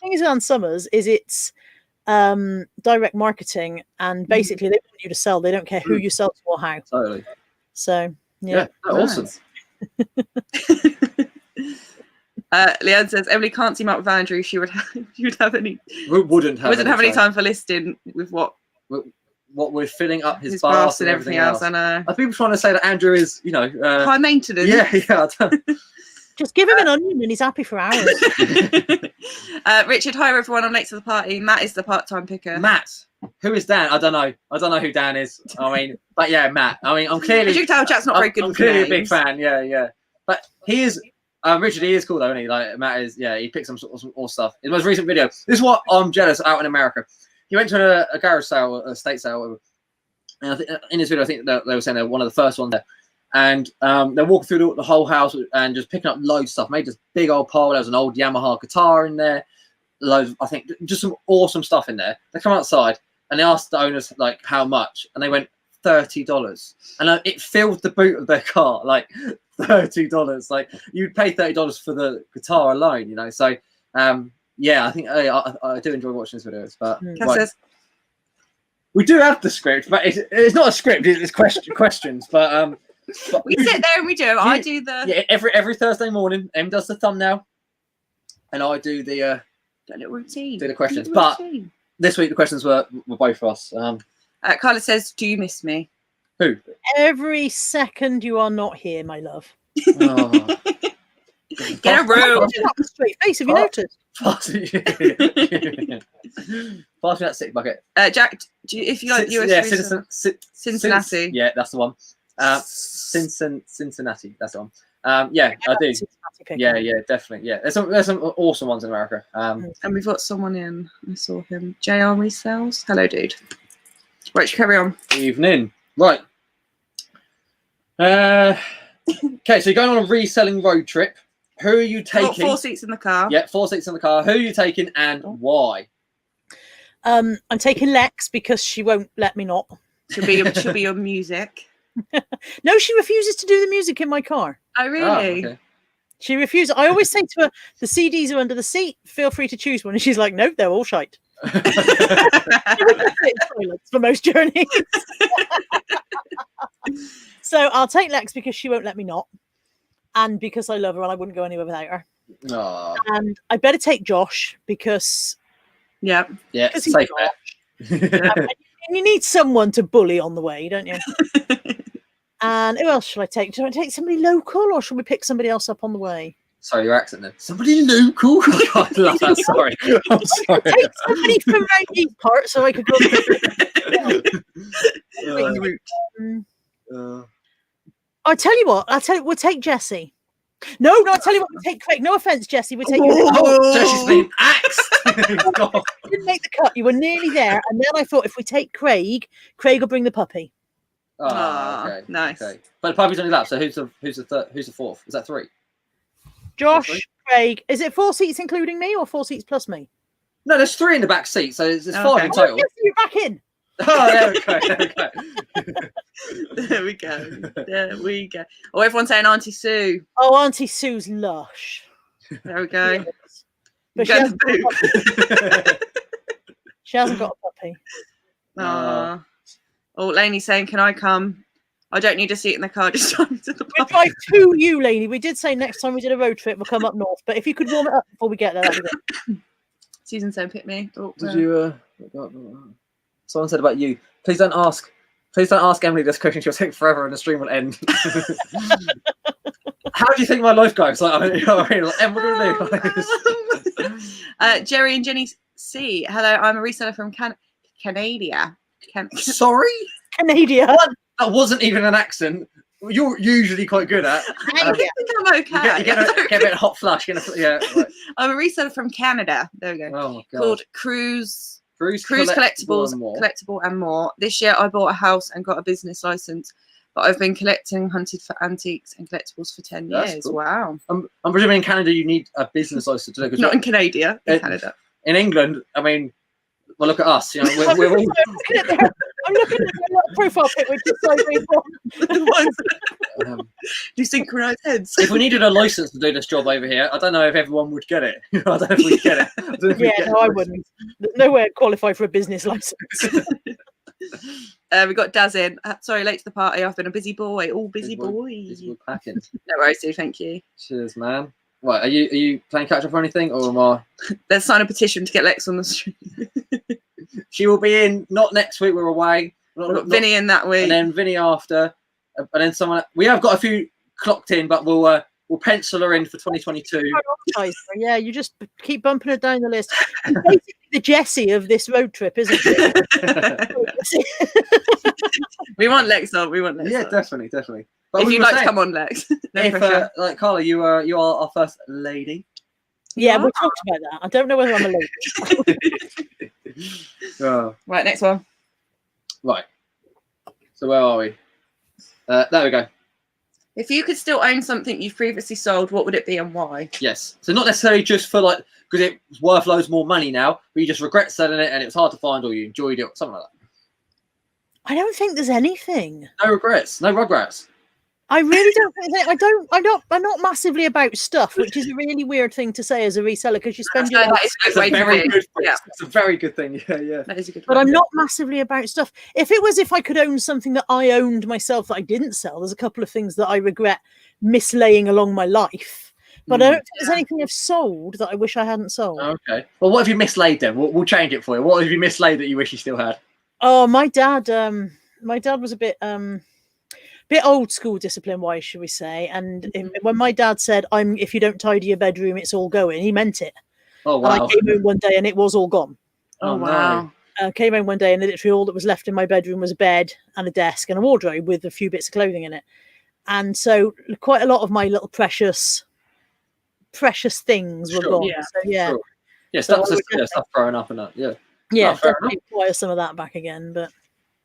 thing is with Ann Summers is it's direct marketing, and basically they want you to sell. They don't care who you sell to or how. Totally. So yeah, awesome. Leanne says Emily can't team up with Andrew. She would have any. Wouldn't have any time for listing with what we're filling up his baths and everything else. I know. Are people trying to say that Andrew is, high maintenance? Yeah. Just give him an onion and he's happy for hours. Richard, hi everyone. I'm late to the party. Matt is the part-time picker. Matt, who is Dan? I don't know who Dan is. I mean, but yeah, Matt. I mean, I'm clearly. As you can tell, Jack's not very good. I'm clearly a big fan. Yeah. But he is. Richard, he is cool though, isn't he? Like Matt is. Yeah, he picks some awesome stuff. His most recent video. This is what I'm jealous out in America. He went to a garage sale, a estate sale, and I think in this video, I think they were saying they're one of the first ones there. And they're walking through the whole house and just picking up loads of stuff. Made this big old pile. There was an old Yamaha guitar in there. Loads, I think, just some awesome stuff in there. They come outside and they asked the owners like how much, and they went $30. And it filled the boot of their car, like $30. Like you'd pay $30 for the guitar alone, So yeah, I think I do enjoy watching these videos. But we do have the script, but it's not a script. It's questions, but we sit there and we do. I do the every Thursday morning. Em does the thumbnail, and I do the little routine. Do the questions. But this week the questions were both for us. Carla says, "Do you miss me?" Who? Every second you are not here, my love. Oh. Get a room. Straight face. Have you noticed? Pass me that sick bucket. Jack, if you like US Cincinnati. Yeah, that's the one. Cincinnati, that's the one. Yeah, I do. Yeah, definitely. Yeah, there's some awesome ones in America. And we've got someone in. I saw him. JR Resells. Hello, dude. Right, carry on. Evening. Right. Okay, so you're going on a reselling road trip. Who are you taking? 4 seats in the car. Yeah, 4 seats in the car. Who are you taking and why? I'm taking Lex because she won't let me not. She'll be your music. No, she refuses to do the music in my car. Oh, really? Oh, okay. She refuses. I always say to her, the CDs are under the seat. Feel free to choose one. And she's like, no, they're all shite. For most journeys. So I'll take Lex because she won't let me not. And because I love her and I wouldn't go anywhere without her. Aww. And I better take Josh because... Yeah, because he's Josh. You need someone to bully on the way, don't you? And who else shall I take? Shall I take somebody local or shall we pick somebody else up on the way? Sorry, your accent then. Somebody local? I love that. Sorry. I'm sorry. Take somebody from around these parts so I could go. I'll tell you what. We'll take Jessie. No, I'll tell you what. We'll take Craig. No offense, Jessie. We'll take you. Jesse's been axed. You didn't make the cut. You were nearly there. And then I thought if we take Craig will bring the puppy. Oh, okay. Nice. Okay. But the puppy's only lap. So who's the fourth? Is that 3? Josh, Craig. Is it 4 seats including me or 4 seats plus me? No, there's 3 in the back seat, so there's 5 in total. Yes, you're back in. Oh, there we go. There we go. Oh, everyone's saying Auntie Sue. Oh, Auntie Sue's lush. There we go. Yes. But she hasn't got a puppy. Oh, Lainey's saying, can I come? I don't need a seat in the car, just drive to the We'll drive to you, Lainey. We did say next time we did a road trip, we'll come up north. But if you could warm it up before we get there, that'd be good. Susan said, pick me. Oh, did you... Someone said about you. Please don't ask Emily this question. She'll take forever and the stream will end. How do you think my life goes? Like, what do we do? Jerry and Jenny C. Hello, I'm a reseller from Canada. Sorry? Canada. That wasn't even an accent. You're usually quite good at. I think I'm okay. You get a bit of hot flush. Yeah. Right. I'm a reseller from Canada. There we go. Oh my God. Called Cruise Collectibles Collectible and More. This year I bought a house and got a business license, but I've been hunted for antiques and collectibles for 10 years. Cool. Wow. I'm presuming in Canada you need a business license to do it. Not in Canada. In Canada. In England, I mean, well, look at us. You know, we're all... I'm looking at my profile pic, which is sideways one. Do synchronized heads. If we needed a license to do this job over here, I don't know if everyone would get it. I don't know if we'd get it. Yeah, no, I wouldn't. There's no way I'd qualify for a business license. We got Daz in. Sorry, late to the party. I've been a busy boy. All busy boy. Busy boy packing. No worries, Sue. Thank you. Cheers, man. Right, are you playing catch up or anything, or am I? Let's sign a petition to get Lex on the stream. She will be in. Not next week. We're away. We've got Vinny in that week, and then Vinny after, and then someone. We have got a few clocked in, but we'll pencil her in for 2022. Yeah, you just keep bumping her down the list. She's basically the Jessie of this road trip, isn't she? We want Lex on. We want Lex. Yeah, on. definitely. But if you'd like to come on, Lex. No if like Carla, you are our first lady. Yeah, we'll talk about that. I don't know whether I'm a lady. Oh. Right, next one. Right. So where are we? There we go. If you could still own something you've previously sold, what would it be and why? Yes. So not necessarily just for like because it's worth loads more money now, but you just regret selling it and it was hard to find, or you enjoyed it, or something like that. I don't think there's anything. No regrets. No rugrats. I really don't think I'm not massively about stuff, which is a really weird thing to say as a reseller because you spend your life. It's a very good thing. Yeah. It's a very good thing. Yeah. That is a good But one. I'm not massively about stuff. If I could own something that I owned myself that I didn't sell, there's a couple of things that I regret mislaying along my life. But I don't think there's anything I've sold that I wish I hadn't sold. Okay. Well, what have you mislaid then? We'll change it for you. What have you mislaid that you wish you still had? Oh, my dad was a bit old school discipline wise, should we say. And when my dad said, if you don't tidy your bedroom, it's all going, he meant it. Oh, wow. And I came home one day and it was all gone. Oh, wow. I came home one day and literally all that was left in my bedroom was a bed and a desk and a wardrobe with a few bits of clothing in it. And so quite a lot of my little precious things were gone. Yeah. So, yeah. Sure. Yeah, stuff growing up and that. Yeah. Yeah, fair definitely acquire some of that back again. But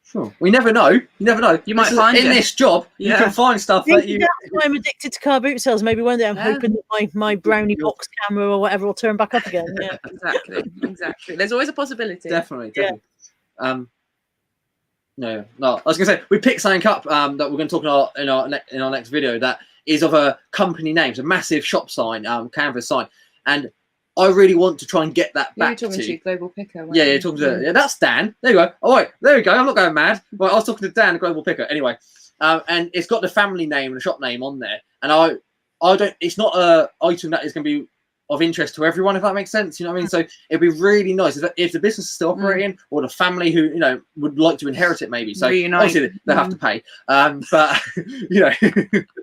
sure. We never know. You never know. You might find in this job. You can find stuff that you. That's why I'm addicted to car boot sales. Maybe one day I'm hoping that my brownie box camera or whatever will turn back up again. Yeah, exactly. There's always a possibility. Definitely. No. I was gonna say we picked something up that we're going to talk in our next video that is of a company name, it's a massive shop sign, canvas sign, and I really want to try and get that back. You're talking to Global Picker. Yeah, you're talking to that's Dan. There you go. All right, there we go. I'm not going mad. Right, I was talking to Dan, Global Picker. Anyway, and it's got the family name and the shop name on there, and I don't. It's not a item that is going to be of interest to everyone, if that makes sense. You know what I mean? So it'd be really nice if the business is still operating, or the family who would like to inherit it, maybe. So obviously they have to pay, but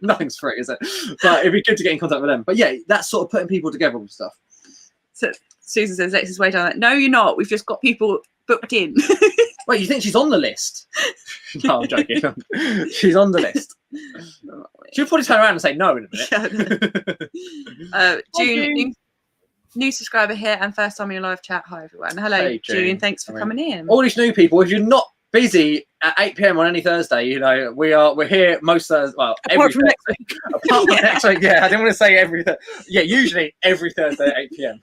nothing's free, is it? But it'd be good to get in contact with them. But yeah, that's sort of putting people together with stuff. So Susan says, Lex is way down there. No, you're not. We've just got people booked in. Wait, you think she's on the list? No, I'm joking. She's on the list. She'll probably turn around and say no in a minute. June, new subscriber here and first time in your live chat. Hi, everyone. Hello, hey, June. Thanks for coming in. All these new people, if you're not busy at 8 p.m. on any Thursday, we're here most Thursdays. Well, apart from next week. Apart from next week, yeah. I didn't want to say every. Yeah, usually every Thursday at 8 p.m.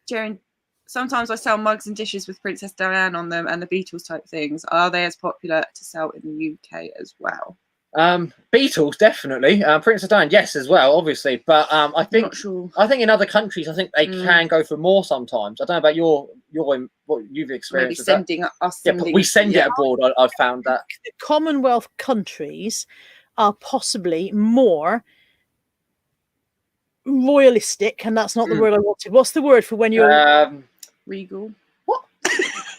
June, sometimes I sell mugs and dishes with Princess Diane on them and the Beatles type things. Are they as popular to sell in the UK as well? Beatles definitely. Princess Diane, yes, as well, obviously. But I think not sure. I think in other countries, I think they can go for more sometimes. I don't know about your what you've experienced. Maybe sending us. Yeah, but we send it abroad. I've found that the Commonwealth countries are possibly more royalistic, and that's not the word I wanted. What's the word for when you're regal? What?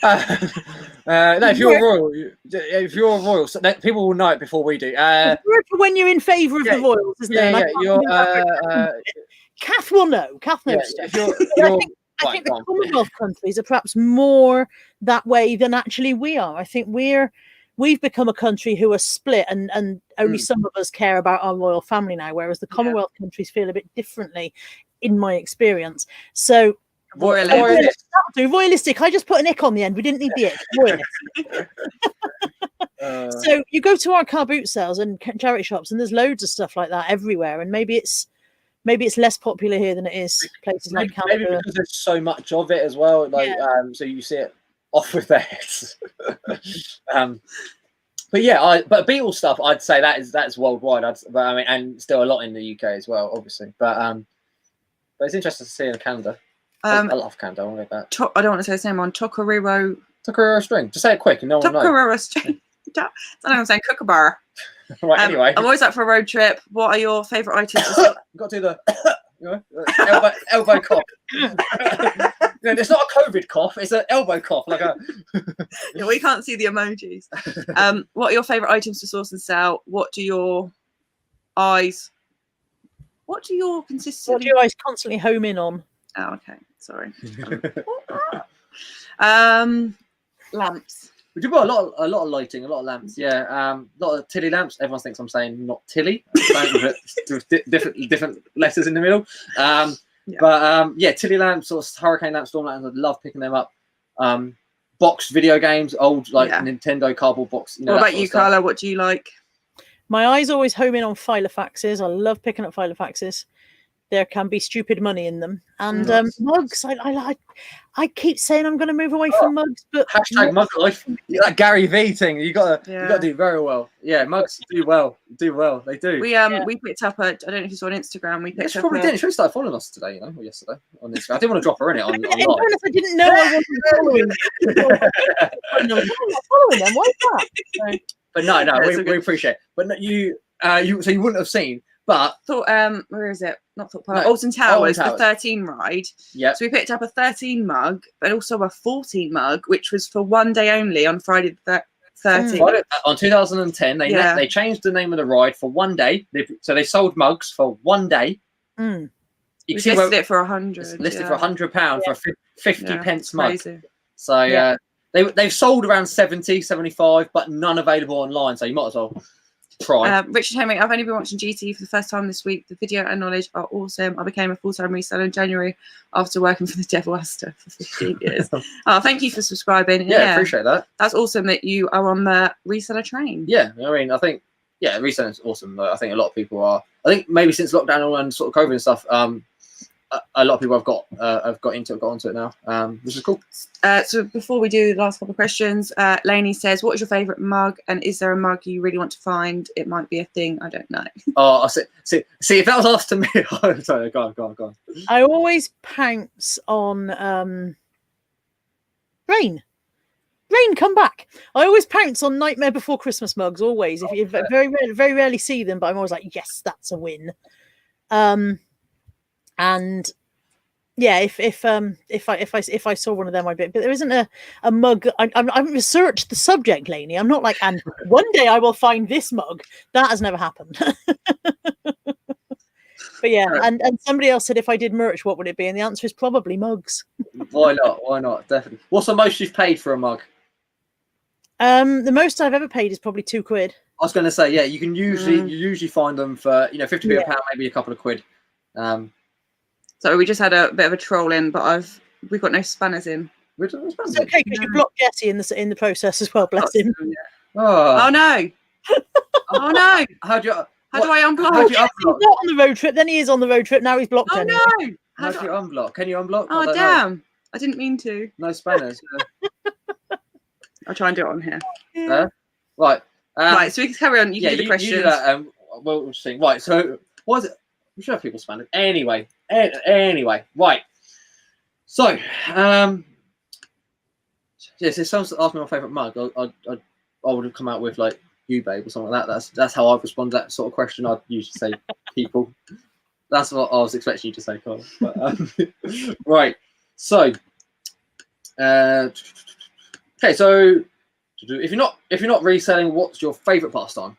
No, if you're a royal, so people will know it before we do. The word for when you're in favour of the royals, isn't there? Kath will know. Kath knows. I think the Commonwealth countries are perhaps more that way than actually we are. I think we've become a country who are split, and only some of us care about our royal family now, whereas the Commonwealth countries feel a bit differently, in my experience. So royalistic. I just put an ick on the end. We didn't need the ick. Royalistic. So you go to our car boot sales and charity shops, and there's loads of stuff like that everywhere. And maybe it's less popular here than it is places like Canada. Maybe because there's so much of it as well. So you see it off with their heads. But yeah, but Beetle stuff, I'd say that's worldwide. But I mean, and still a lot in the UK as well, obviously. But it's interesting to see in Canada. I love Canada. I want to get that. I don't want to say his name on Tokoriro string. Just say it quick, and no one knows. Tokoriro string. I don't know what I'm saying. Kookaburra. Right. Anyway, I'm always up for a road trip. What are your favourite items? You've got to do the elbow cough. It's not a COVID cough; it's an elbow cough. Like a. Yeah, we can't see the emojis. What are your favourite items to source and sell? What do your eyes constantly home in on? Oh, okay. Sorry. Lamps. We do a lot of lighting, a lot of lamps. Yeah, a lot of Tilly lamps. Everyone thinks I'm saying not Tilly, with different letters in the middle. But Tilly lamps, sort of hurricane lamps, storm lamps. I love picking them up. Boxed video games, old Nintendo cardboard box. What about you, Carla? What do you like? My eyes always home in on filofaxes. I love picking up filofaxes. There can be stupid money in them. And mugs, I keep saying I'm going to move away from mugs, but hashtag mug life. That Gary V thing, you got to do very well. Yeah, mugs do well. They do. We picked up I don't know if you saw on Instagram. We picked up. Probably didn't. She started following us today, or yesterday on Instagram. I didn't want to drop her in it on live. I didn't know I wasn't following them. I'm not following them. Why is that? So, but no, we appreciate it. But no, you wouldn't have seen. But where is it? Not Thought Park. Alton Towers, the 13 ride. Yeah. So we picked up a 13 mug, but also a 14 mug, which was for one day only on Friday the 13th. On 2010, they changed the name of the ride for one day. So they sold mugs for one day. We listed it for 100. Listed for £100 for 50 pence mug. Crazy. So they've sold around 70, 75, but none available online. So you might as well try. Richard Henry, I've only been watching GT for the first time this week. The video and knowledge are awesome. I became a full-time reseller in January after working for the Devil Aster for 15 years. Thank you for subscribing. Yeah, appreciate that. That's awesome that you are on the reseller train. Yeah, I mean, I think reselling is awesome. I think a lot of people are. I think maybe since lockdown and sort of COVID and stuff, a lot of people have got onto it now, which is cool. So before we do the last couple of questions, Lainey says, what is your favourite mug, and is there a mug you really want to find? It might be a thing, I don't know. Oh, see if that was asked to me. Sorry, go on. I always pounce on rain, come back. I always pounce on Nightmare Before Christmas mugs, always. If you very rarely see them, but I'm always like, yes, that's a win. And yeah, if I saw one of them, I'd be. But there isn't a mug. I've researched the subject, Lainey. I'm not like, and one day I will find this mug. That has never happened. But yeah, and somebody else said, if I did merch, what would it be? And the answer is probably mugs. Why not? Definitely. What's the most you've paid for a mug? The most I've ever paid is probably £2. I was going to say, yeah, you can usually find them for 50p a pound, maybe a couple of quid. So we just had a bit of a troll in, but we've got no spanners in. It's okay because you blocked Jesse in the process as well. Bless him. Yeah. Oh no! Oh no! How do I unblock? He's not on the road trip. Then he is on the road trip. Now he's blocked. Oh anyway. No! How do you unblock? Can you unblock? Oh damn! I didn't mean to. No spanners. I'll try and do it on here. Right. Right. So we can carry on. You do the questions. You do that. We'll see. Right. So what is it? We should have people spanners. Anyway. Right. So, yes, if someone asked me my favourite mug, I would have come out with like you, babe, or something like that. That's how I'd respond to that sort of question. I'd usually say people. That's what I was expecting you to say, Carl. But, right. So, okay. So, if you're not reselling, what's your favourite pastime?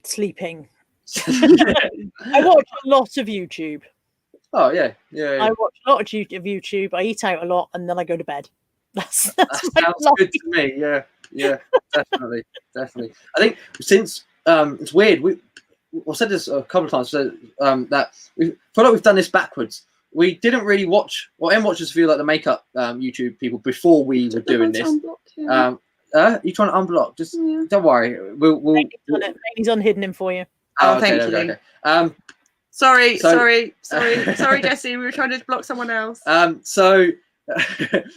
Sleeping. I watch a lot of YouTube. Oh yeah. I watch a lot of YouTube. I eat out a lot, and then I go to bed. That sounds good to me. Yeah, definitely. I think since it's weird. I've said this a couple of times. That we feel like we've done this backwards. We didn't really watch. Well, Em watches a few like the makeup YouTube people before we were doing this. You trying to unblock? Just don't worry. We'll He's unhidden him for you. Oh, thank you. Okay. Sorry, Jesse. We were trying to block someone else. So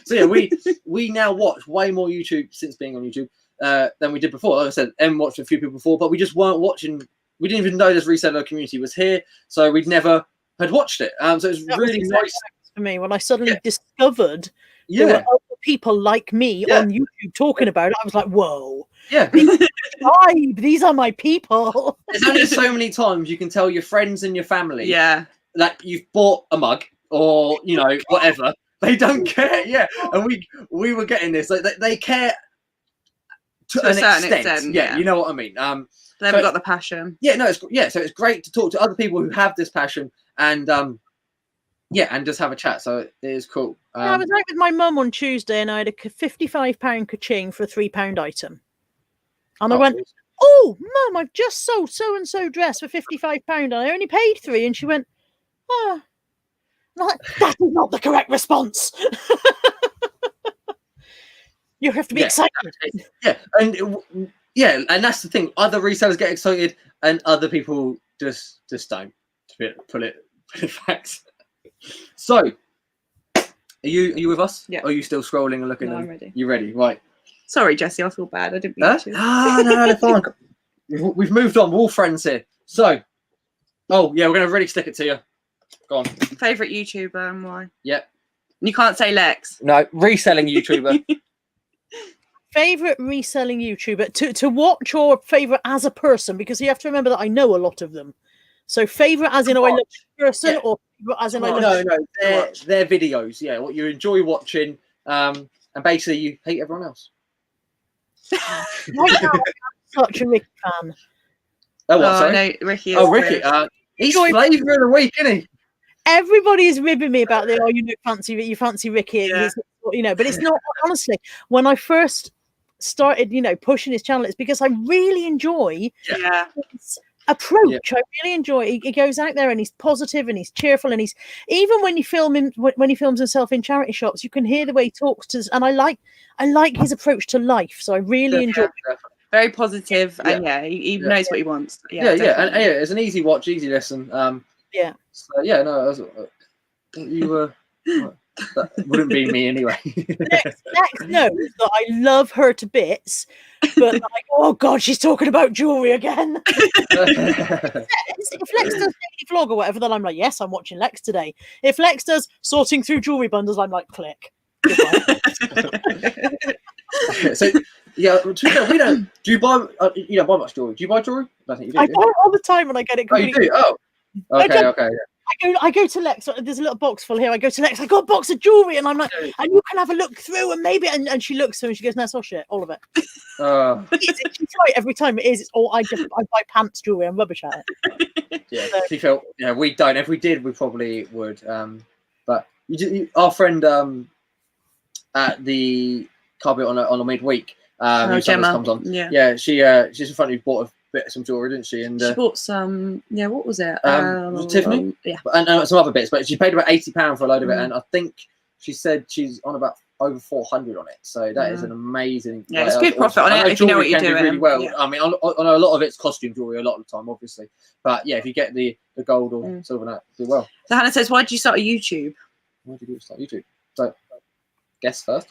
So yeah, we now watch way more YouTube since being on YouTube than we did before. Like I said, Em watched a few people before, but we just weren't watching. We didn't even know this reseller community was here, so we'd never had watched it. So it's really nice for me when I suddenly discovered yeah. there were other people like me on YouTube talking about it. I was like, whoa. Yeah. These are my people. There's only so many times you can tell your friends and your family that you've bought a mug or, you know, whatever. They don't care. Yeah. And we were getting this. Like, they care to an extent. Yeah. You know what I mean? They haven't got the passion. Yeah, no, so it's great to talk to other people who have this passion and and just have a chat. So it is cool. I was out with my mum on Tuesday and I had a £55 ka-ching for a £3 item. And I went, oh, Mum, I've just sold so-and-so dress for £55 and I only paid £3. And she went, oh, that is not the correct response. You have to be excited. Yeah, and that's the thing. Other resellers get excited and other people just don't. To put it facts. So, are you with us? Yeah. Or are you still scrolling and looking? No, I'm ready. You ready? Right. Sorry, Jesse, I feel bad. I didn't mean to. No, they're fine. We've moved on. We're all friends here. So, we're going to really stick it to you. Go on. Favourite YouTuber and why? Yep. You can't say Lex. No, reselling YouTuber. Favourite reselling YouTuber to watch or favourite as a person? Because you have to remember that I know a lot of them. So favourite as in I love the person or as in I love they're videos. Yeah, what you enjoy watching and basically you hate everyone else. Right now, I'm such a Ricky fan. Oh, what? Sorry? No, Ricky is. Oh, Ricky. He's flavour of the week, isn't he? Everybody is ribbing me about the you fancy Ricky, Yeah. But it's not honestly. When I first started, pushing his channel, it's because I really enjoy his approach. I really enjoy. He goes out there and he's positive and he's cheerful and he's even when he films himself in charity shops, you can hear the way he talks to. And I like his approach to life. So I really enjoy. Definitely. Very positive, and he knows what he wants. And it's an easy watch, easy listen. So you were. That wouldn't be me anyway. Lex knows that I love her to bits, but like, oh god, she's talking about jewelry again. If Lex does daily vlog or whatever, then I'm like, yes, I'm watching Lex today. If Lex does sorting through jewelry bundles, I'm like, click. So we don't. Do you buy? You don't buy much jewelry. Do you buy jewelry? I think you do. I buy it all the time when I get it. Oh, you do. Oh, okay. I go to Lex. There's a little box full here. I go to Lex. I got a box of jewelry, and I'm like, and you can have a look through, and maybe. And she looks through, and she goes, "No, it's shit, all of it." She's right every time. It is. It's all. I buy pants, jewelry. I'm rubbish at it. Yeah, she felt. We don't. If we did, we probably would. But our friend at the carpet on a midweek. Who Gemma comes on. Yeah. She's in front of you. Bought some jewelry, didn't she? And she bought some. Yeah, what was it? Was it Tiffany? Yeah, and some other bits, but she paid about £80 for a load of it, and I think she said she's on about over 400 on it. So that is an amazing. Yeah, it's good profit on it if you know what you're doing. Really well. Yeah. I mean, I know a lot of it's costume jewelry a lot of the time, obviously, but yeah, if you get the gold or silver, that do well. So Hannah says, "Why did you start a YouTube?" Why did you start YouTube? So, guess first.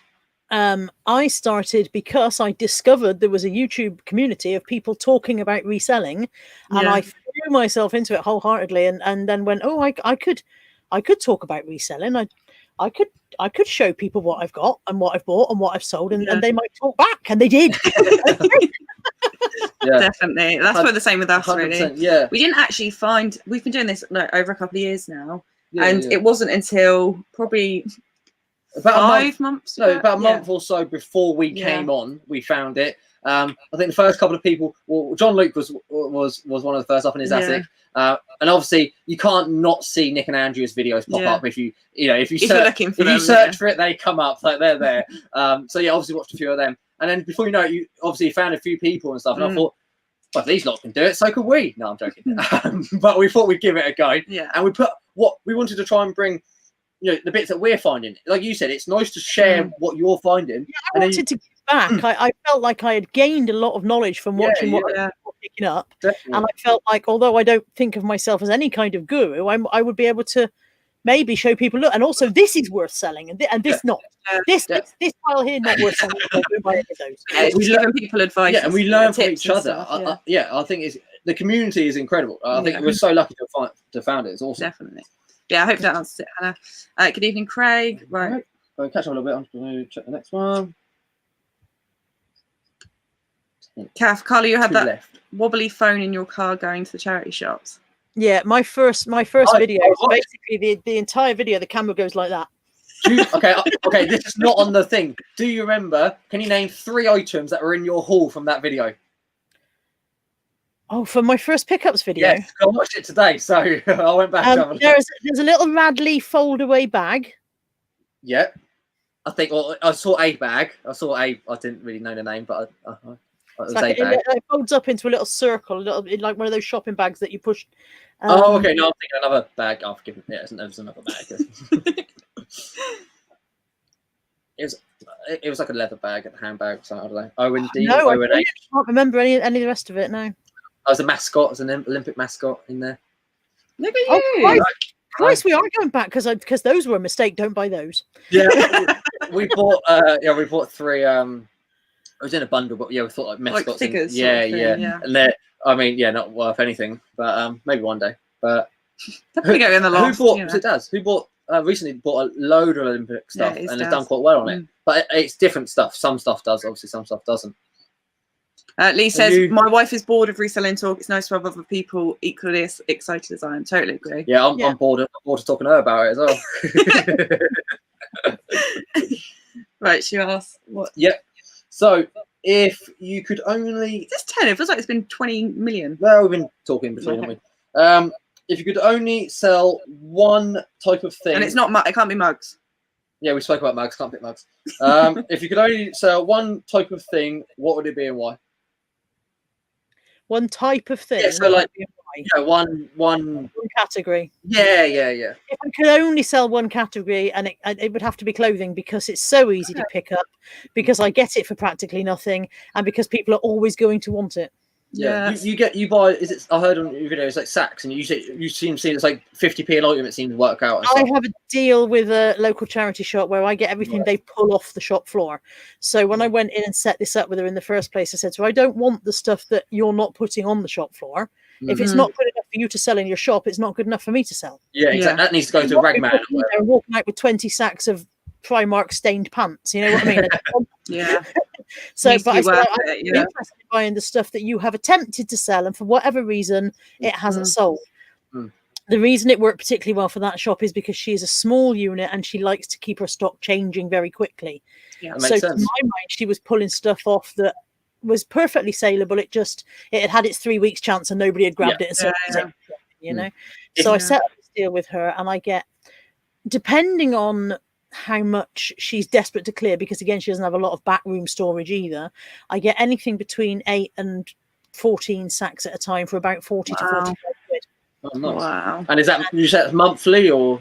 I started because I discovered there was a YouTube community of people talking about reselling, and I threw myself into it wholeheartedly, and then went, oh, I could talk about reselling. I could show people what I've got and what I've bought and what I've sold, and they might talk back, and they did. Definitely. That's why the same with us, really. Yeah, we didn't actually find. We've been doing this over a couple of years now, and it wasn't until probably. About a month or so before we came on, we found it. I think the first couple of people, John Luke was one of the first up in his attic, and obviously you can't not see Nick and Andrew's videos pop up if you search for it, they come up, like they're there. So yeah, obviously watched a few of them, and then before you know it, you obviously found a few people and stuff, and I thought, well, if these lot can do it, so could we. No, I'm joking. But we thought we'd give it a go, and we put what we wanted to try and bring. The bits that we're finding, like you said, it's nice to share what you're finding. I wanted to give back. I felt like I had gained a lot of knowledge from watching what I was picking up, and I felt like, although I don't think of myself as any kind of guru, I would be able to maybe show people, look, and also this is worth selling, and this not. This file here not worth selling. Don't buy any of those. We learn people advice. Yeah, and we learn from each other. Stuff, I think the community is incredible. I think we're so lucky to found it. It's awesome. Definitely. Yeah, I hope that answers it, Hannah. Good evening, Craig. Right. I'll catch up a little bit. I'm going to check the next one. Kath, Carla, you had that wobbly phone in your car going to the charity shops. Yeah, my first video. So basically, the entire video, the camera goes like that. Okay. This is not on the thing. Do you remember? Can you name 3 items that were in your haul from that video? Oh, from my first pickups video. Yes, I watched it today, so I went back. To have a look. There's a little Radley fold-away bag. Yeah, I think. Well, I saw a bag. I didn't really know the name, but it was a bag. It folds up into a little circle, like one of those shopping bags that you push. Okay. No, I'm thinking another bag. Oh, forgive me. Yeah, it was another bag. It was like a leather bag, a handbag, or something. I don't know. O&D. No, I can't remember any of the rest of it. No. I was a mascot. As an Olympic mascot in there. Look at you! Christ, we are going back because those were a mistake. Don't buy those. Yeah, we bought. We bought 3. It was in a bundle, but we thought like mascots. Like figures. Yeah. And they're, not worth anything, but maybe one day. But definitely go in the loft. Who bought? Recently bought a load of Olympic stuff, and it's done quite well on it. But it's different stuff. Some stuff does, obviously. Some stuff doesn't. Lee says, my wife is bored of reselling talk. It's nice to have other people equally as excited as I am. Totally agree. Yeah, I'm bored of talking to her about it as well. Right, she asked what? Yep. So, if you could only... Is this 10? It feels like it's been 20 million. Well, we've been talking between, haven't we? If you could only sell one type of thing... And it's not... It can't be mugs. Yeah, we spoke about mugs. Can't pick mugs. If you could only sell one type of thing, what would it be and why? One type of thing. Yeah, so like one category. Yeah. If I could only sell one category, and it would have to be clothing, because it's so easy to pick up, because I get it for practically nothing, and because people are always going to want it. Yeah, you buy. Is it? I heard on your video it's like sacks, and you seem to see it's like 50p an item. It seems to work out. I have a deal with a local charity shop where I get everything they pull off the shop floor. So when I went in and set this up with her in the first place, I said, "So I don't want the stuff that you're not putting on the shop floor. If it's not good enough for you to sell in your shop, it's not good enough for me to sell." Yeah, exactly. That needs to go to a ragman. They're walking out with 20 sacks of Primark stained pants. You know what I mean? Yeah. So, but I'm interested in buying the stuff that you have attempted to sell, and for whatever reason, it hasn't sold. The reason it worked particularly well for that shop is because she is a small unit and she likes to keep her stock changing very quickly. Yeah, so to my mind, she was pulling stuff off that was perfectly saleable. It had its 3 weeks chance and nobody had grabbed it and sold it. You know, so I set up this deal with her, and I get, depending on how much she's desperate to clear, because again she doesn't have a lot of backroom storage either, I get anything between 8 and 14 sacks at a time for about 40 to 45 quid. Oh, nice. Wow. And is that, you said monthly or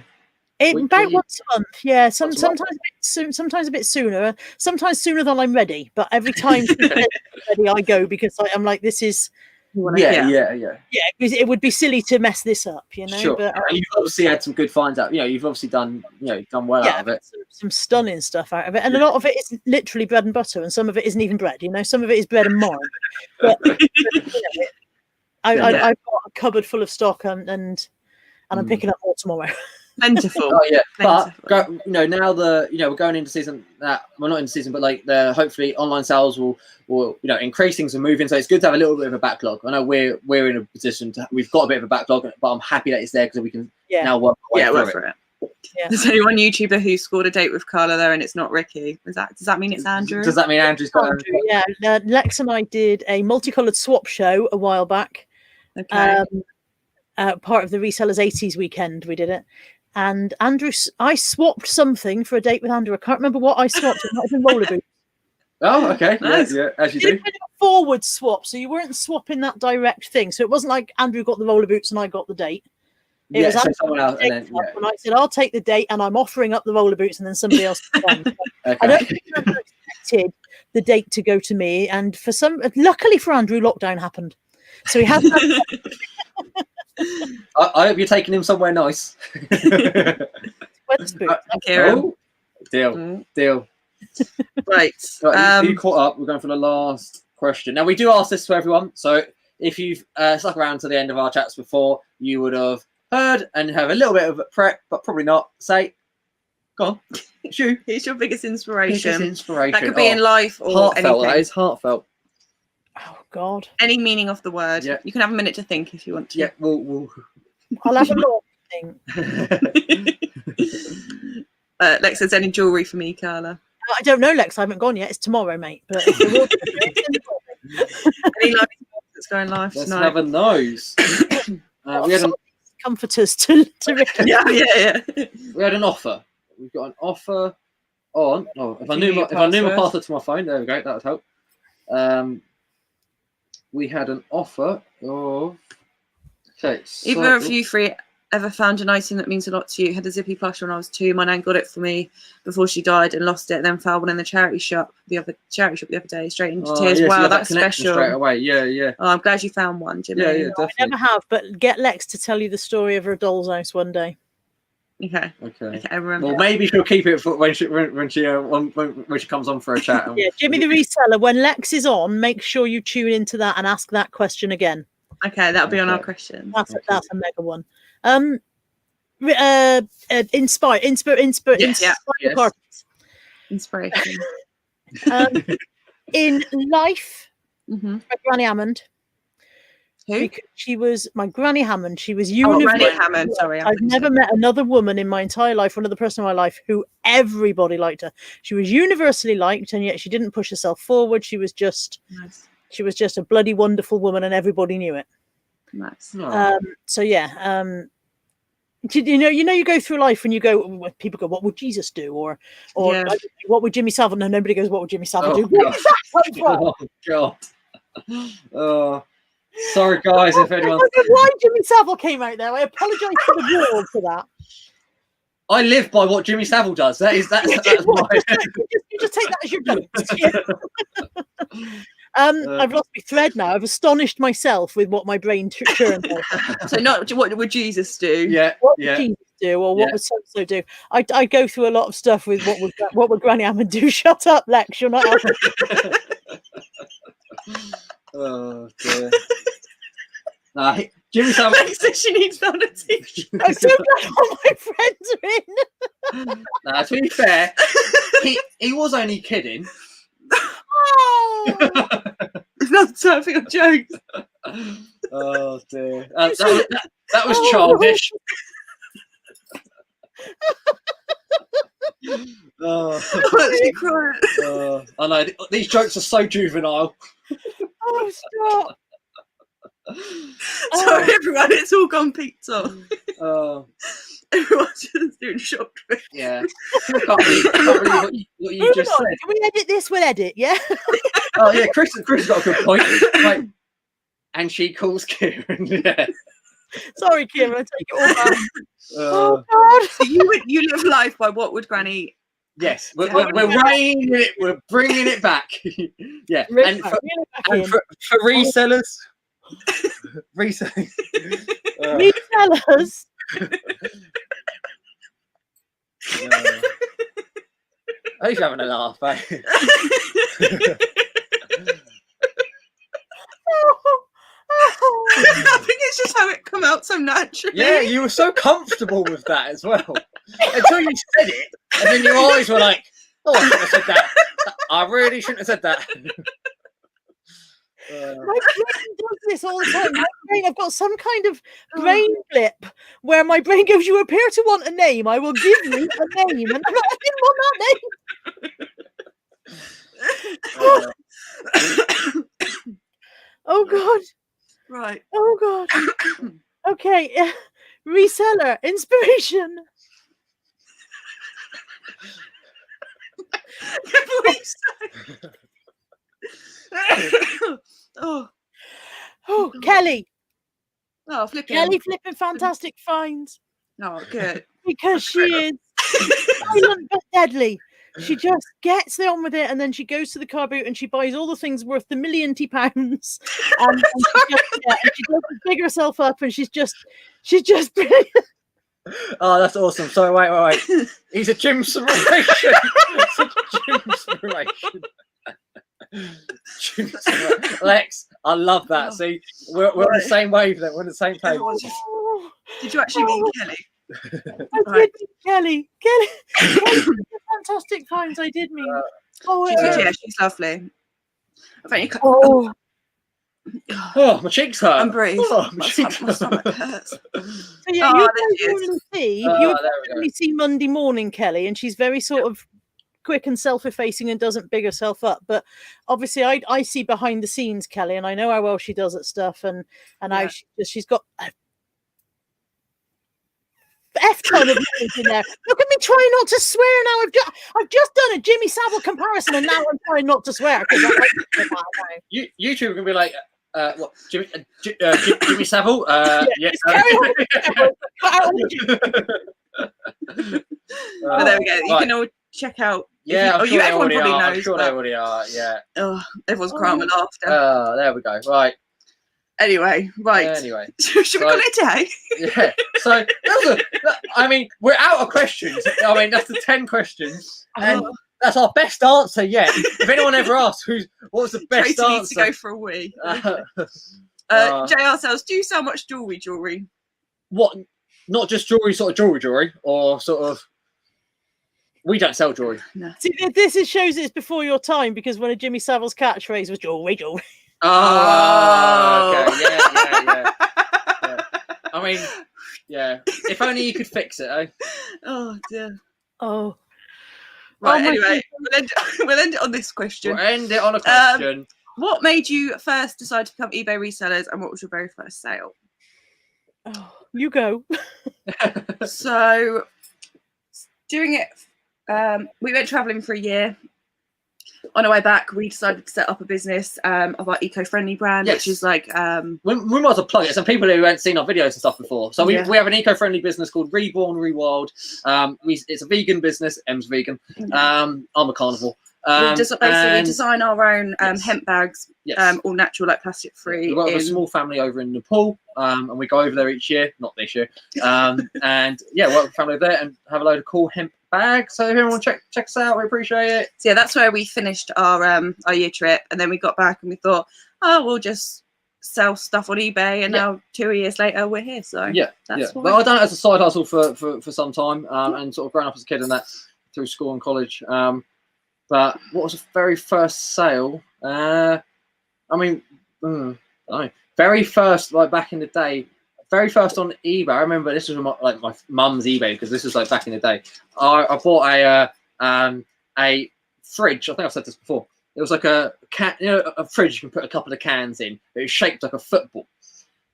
about once a month? Yeah, sometimes a bit sooner, sometimes sooner than I'm ready, but every time she's ready I go, because I'm like, this is it would be silly to mess this up, you know. Sure. But you've obviously had some good finds out. You've obviously done well out of it. Some stunning stuff out of it, and a lot of it is literally bread and butter, and some of it isn't even bread. You know, some of it is bread and marm. But I've got a cupboard full of stock, and I'm picking up more tomorrow. Plentiful. Oh yeah, but now we're going into season that we're not in season, but like hopefully online sales will increase, things are moving, so it's good to have a little bit of a backlog. I know we're in a position we've got a bit of a backlog, but I'm happy that it's there because we can now work for it. Yeah. There's only one YouTuber who scored a date with Carla there, and it's not Ricky. Does that mean it's Andrew? Does that mean Andrew's got Andrew? Yeah, Lex and I did a multicolored swap show a while back. Okay. Part of the Resellers 80s weekend, we did it. And Andrew, I swapped something for a date with Andrew. I can't remember what I swapped. It might have been roller boots. Oh, okay. Nice. Yeah, as you do. It was a forward swap, so you weren't swapping that direct thing. So it wasn't like Andrew got the roller boots and I got the date. It was someone else. And I said, I'll take the date, and I'm offering up the roller boots, and then somebody else can come. Okay. I don't think Andrew expected the date to go to me. And luckily for Andrew, lockdown happened. So he has I hope you're taking him somewhere nice. Deal. Deal. Right. You caught up. We're going for the last question. Now, we do ask this to everyone. So if you've stuck around to the end of our chats before, you would have heard and have a little bit of prep, but probably not. Say, go on. It's you. Who's your biggest inspiration? That could be in life or heartfelt. anything. That is heartfelt. Oh God. Any meaning of the word. Yeah. You can have a minute to think if you want to. Yeah, we'll... I'll have a look. Lex says, any jewellery for me, Carla? I don't know, Lex. I haven't gone yet. It's tomorrow, mate. But if there will be, any life that's going live Let's tonight? have a nose. We had comforters to yeah. We had an offer. We've got an offer on. Oh, if I knew my password to my phone, there we go. That would help. We had an offer of. Okay, Either of you three ever found an item that means a lot to you? Had a zippy plush when I was 2. My nan got it for me before she died and lost it. Then found one in the charity shop the other day. Straight into tears. Yeah, wow, so that's special. Straight away. Yeah. Oh, I'm glad you found one, Jimmy. Yeah, definitely. I never have, but get Lex to tell you the story of her doll's house one day. Okay. I remember. Well, maybe she'll keep it for when she comes on for a chat. Yeah, Jimmy the reseller. When Lex is on, make sure you tune into that and ask that question again. Okay, that'll be on our question. That's a mega one. Inspiration. In life, my Granny Hammond. Who? Because she was my Granny Hammond. She was Granny Hammond. Sorry, I've never met another woman in my entire life, another person in my life, who everybody liked her. She was universally liked, and yet she didn't push herself forward. She was just a bloody wonderful woman, and everybody knew it. Nice. So yeah. You go through life and you go, people go, what would Jesus do? Or what would Jimmy Savile? No, nobody goes, what would Jimmy Savile do? Where does that come from? Oh, God. Sorry, guys, if anyone... I don't know why Jimmy Savile came out there. I apologise to the world for that. I live by what Jimmy Savile does. That's my... You just take that as your notes. I've lost my thread now. I've astonished myself with what my brain turned. So not what would Jesus do? What would Jesus do, or what would so do? I go through a lot of stuff with what would Granny Hammond do? Shut up, Lex. You're not helping. Oh dear. Jimmy Savile says she needs validation. I'm so glad all my friends are in. To be fair, he was only kidding. Oh. It's not something of jokes. Oh dear. That was childish. I know these jokes are so juvenile. Oh, stop. Sorry, everyone, it's all gone pizza. Everyone's just doing shocked. Yeah. I can't believe what you just said. Can we edit this? We'll edit, yeah? Oh, yeah, Chris got a good point. Like, and she calls Kieran, yeah. Sorry, Kieran, I take it all back. Oh, God. So you live life by what would Granny... Yes, we're reining it. We're bringing it back. Yeah, and for resellers, reselling. Resellers. I hope you're having a laugh, eh? I think it's just how it come out so naturally. Yeah, you were so comfortable with that as well. Until you said it, and then your eyes were like, oh, I shouldn't have said that. I really shouldn't have said that. My brain does this all the time. My brain, I've got some kind of brain blip where my brain goes, you appear to want a name, I will give you a name. And I'm like, I didn't want that name. Oh, God. Right. Oh, God. Okay. Reseller. Inspiration. Kelly. Oh, flipping. Kelly flipping fantastic finds. Oh, good. Because she is silent but deadly. She just gets on with it, and then she goes to the car boot and she buys all the things worth the £1,000,000, and she doesn't big herself up, and she's just brilliant. Oh, that's awesome. Sorry, wait. He's a gym summation. Lex, I love that. See, we're on the same wave then. We're on the same page. Did you actually meet Kelly? I did meet Kelly. Fantastic times I did meet. She's lovely. I think Oh, my cheeks hurt. I'm brave. Oh, my stomach hurts. So yeah, you only see Monday morning Kelly, and she's very sort of quick and self-effacing and doesn't big herself up. But obviously, I see behind the scenes Kelly, and I know how well she does at stuff, and how she's got a F ton of words in there. Look at me trying not to swear now. I've just done a Jimmy Savile comparison, and now I'm trying not to swear because YouTube are gonna be like. What Jimmy Savile? Yes. There we go. You can all check out. Yeah, everyone probably knows. I'm sure they already are. Yeah. Oh, everyone's crying with laughter. Oh, there we go. Right. Anyway, right. Should we call it a day? Yeah. So I mean, we're out of questions. I mean, that's the 10 questions, and that's our best answer yet. If anyone ever asks what was the best Tracy answer, needs to go for a wee. JR sells. Do you sell much jewelry? What? Not just sort of jewelry, or sort of. We don't sell jewelry. No. See, this shows it's before your time, because one of Jimmy Savile's catchphrase was jewelry. Oh, okay. Yeah. I mean, yeah. If only you could fix it, eh? Oh dear. Oh. Right. Anyway, we'll end it on this question. We'll end it on a question. What made you first decide to become eBay resellers, and what was your very first sale? Oh, you go. So, doing it, we went traveling for a year. On our way back, we decided to set up a business of our eco-friendly brand, which is like... we might as well plug it. Some people who haven't seen our videos and stuff before. So we have an eco-friendly business called Reborn Rewild. It's a vegan business. Em's vegan. I'm a carnivore. We design our own hemp bags, all natural, like plastic free. We work with a small family over in Nepal, and we go over there each year, not this year. And work with a family over there and have a load of cool hemp bags. So if anyone check us out, we appreciate it. So yeah, that's where we finished our year trip, and then we got back and we thought, we'll just sell stuff on eBay, and now 2 years later we're here. So that's why. But I've done it as a side hustle for some time, and sort of growing up as a kid and that through school and college. But what was the very first sale? Very first, like back in the day, very first on eBay. I remember this was my mum's eBay, because this was like back in the day. I bought a fridge. I think I've said this before. It was like a fridge you can put a couple of cans in. It was shaped like a football.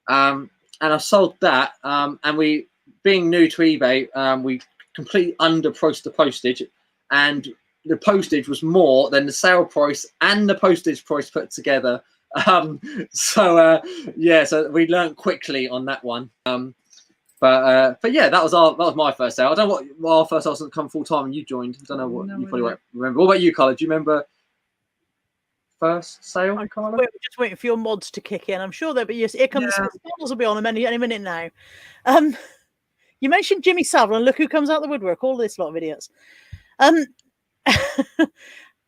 And I sold that. And we, being new to eBay, we completely underpriced the postage, and the postage was more than the sale price and the postage price put together. So we learned quickly on that one. But yeah, that was my first sale. I don't know what our first sale was come full time and you joined. I don't know what you probably won't remember. What about you, Carla? Do you remember first sale? We're just waiting for your mods to kick in. I'm sure there'll be. Yes, here comes the models will be on any minute now. You mentioned Jimmy Savile, and look who comes out the woodwork. All this lot of idiots.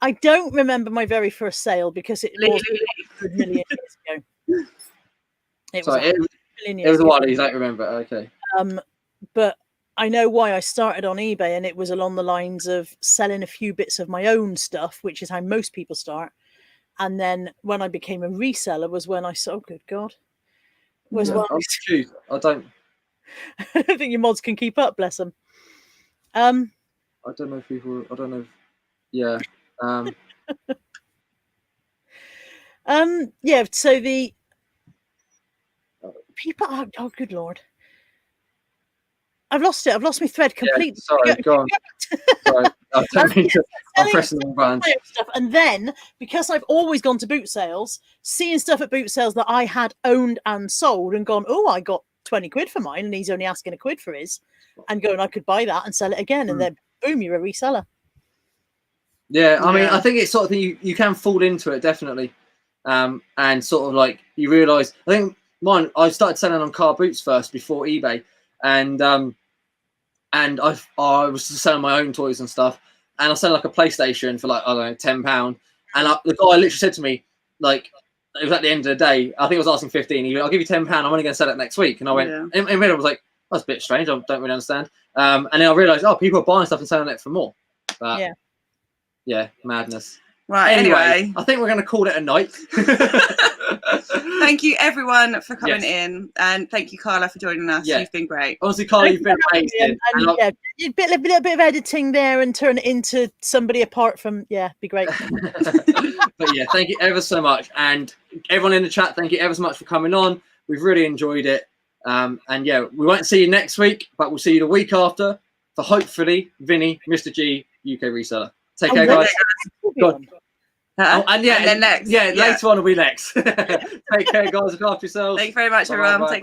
I don't remember my very first sale, because it was a million years ago. It was a while. You don't remember? Okay. But I know why I started on eBay, and it was along the lines of selling a few bits of my own stuff, which is how most people start. And then when I became a reseller was when I saw, oh, good God. I don't think your mods can keep up, bless them. I don't know if people, yeah. So the people are, oh, good Lord. I've lost it. I've lost my thread completely. Yeah, sorry, go on. Sorry, I don't mean to. I'm pressing the wrong button. And then, because I've always gone to boot sales, seeing stuff at boot sales that I had owned and sold, and gone, oh, I got 20 quid for mine, and he's only asking a quid for his, and going, I could buy that and sell it again, and then boom, you're a reseller. Yeah, I mean, Yeah. I think it's sort of thing you can fall into it, definitely. And sort of like you realise, I think I started selling on car boots first before eBay, and I was selling my own toys and stuff, and I sold like a PlayStation for like, I don't know, £10, and the guy literally said to me, like, it was at the end of the day, I think I was asking 15. He went, I'll give you £10. I'm only going to sell it next week. And I went, in the middle, I was like, that's a bit strange. I don't really understand. And then I realised, people are buying stuff and selling it for more. But yeah, madness. Right. Anyway, I think we're going to call it a night. Thank you everyone for coming in, and thank you, Carla, for joining us. You've been great. Honestly, Carla, you've been amazing. And a little bit of editing there and turn it into somebody apart from, be great. But yeah, thank you ever so much. And everyone in the chat, thank you ever so much for coming on. We've really enjoyed it. And yeah, we won't see you next week, but we'll see you the week after for hopefully Vinny, Mr. G, UK Reseller. Take care, guys. And then next. Yeah, later on will be next. Take care, guys. Look after yourselves. Thank you very much, everyone. Bye.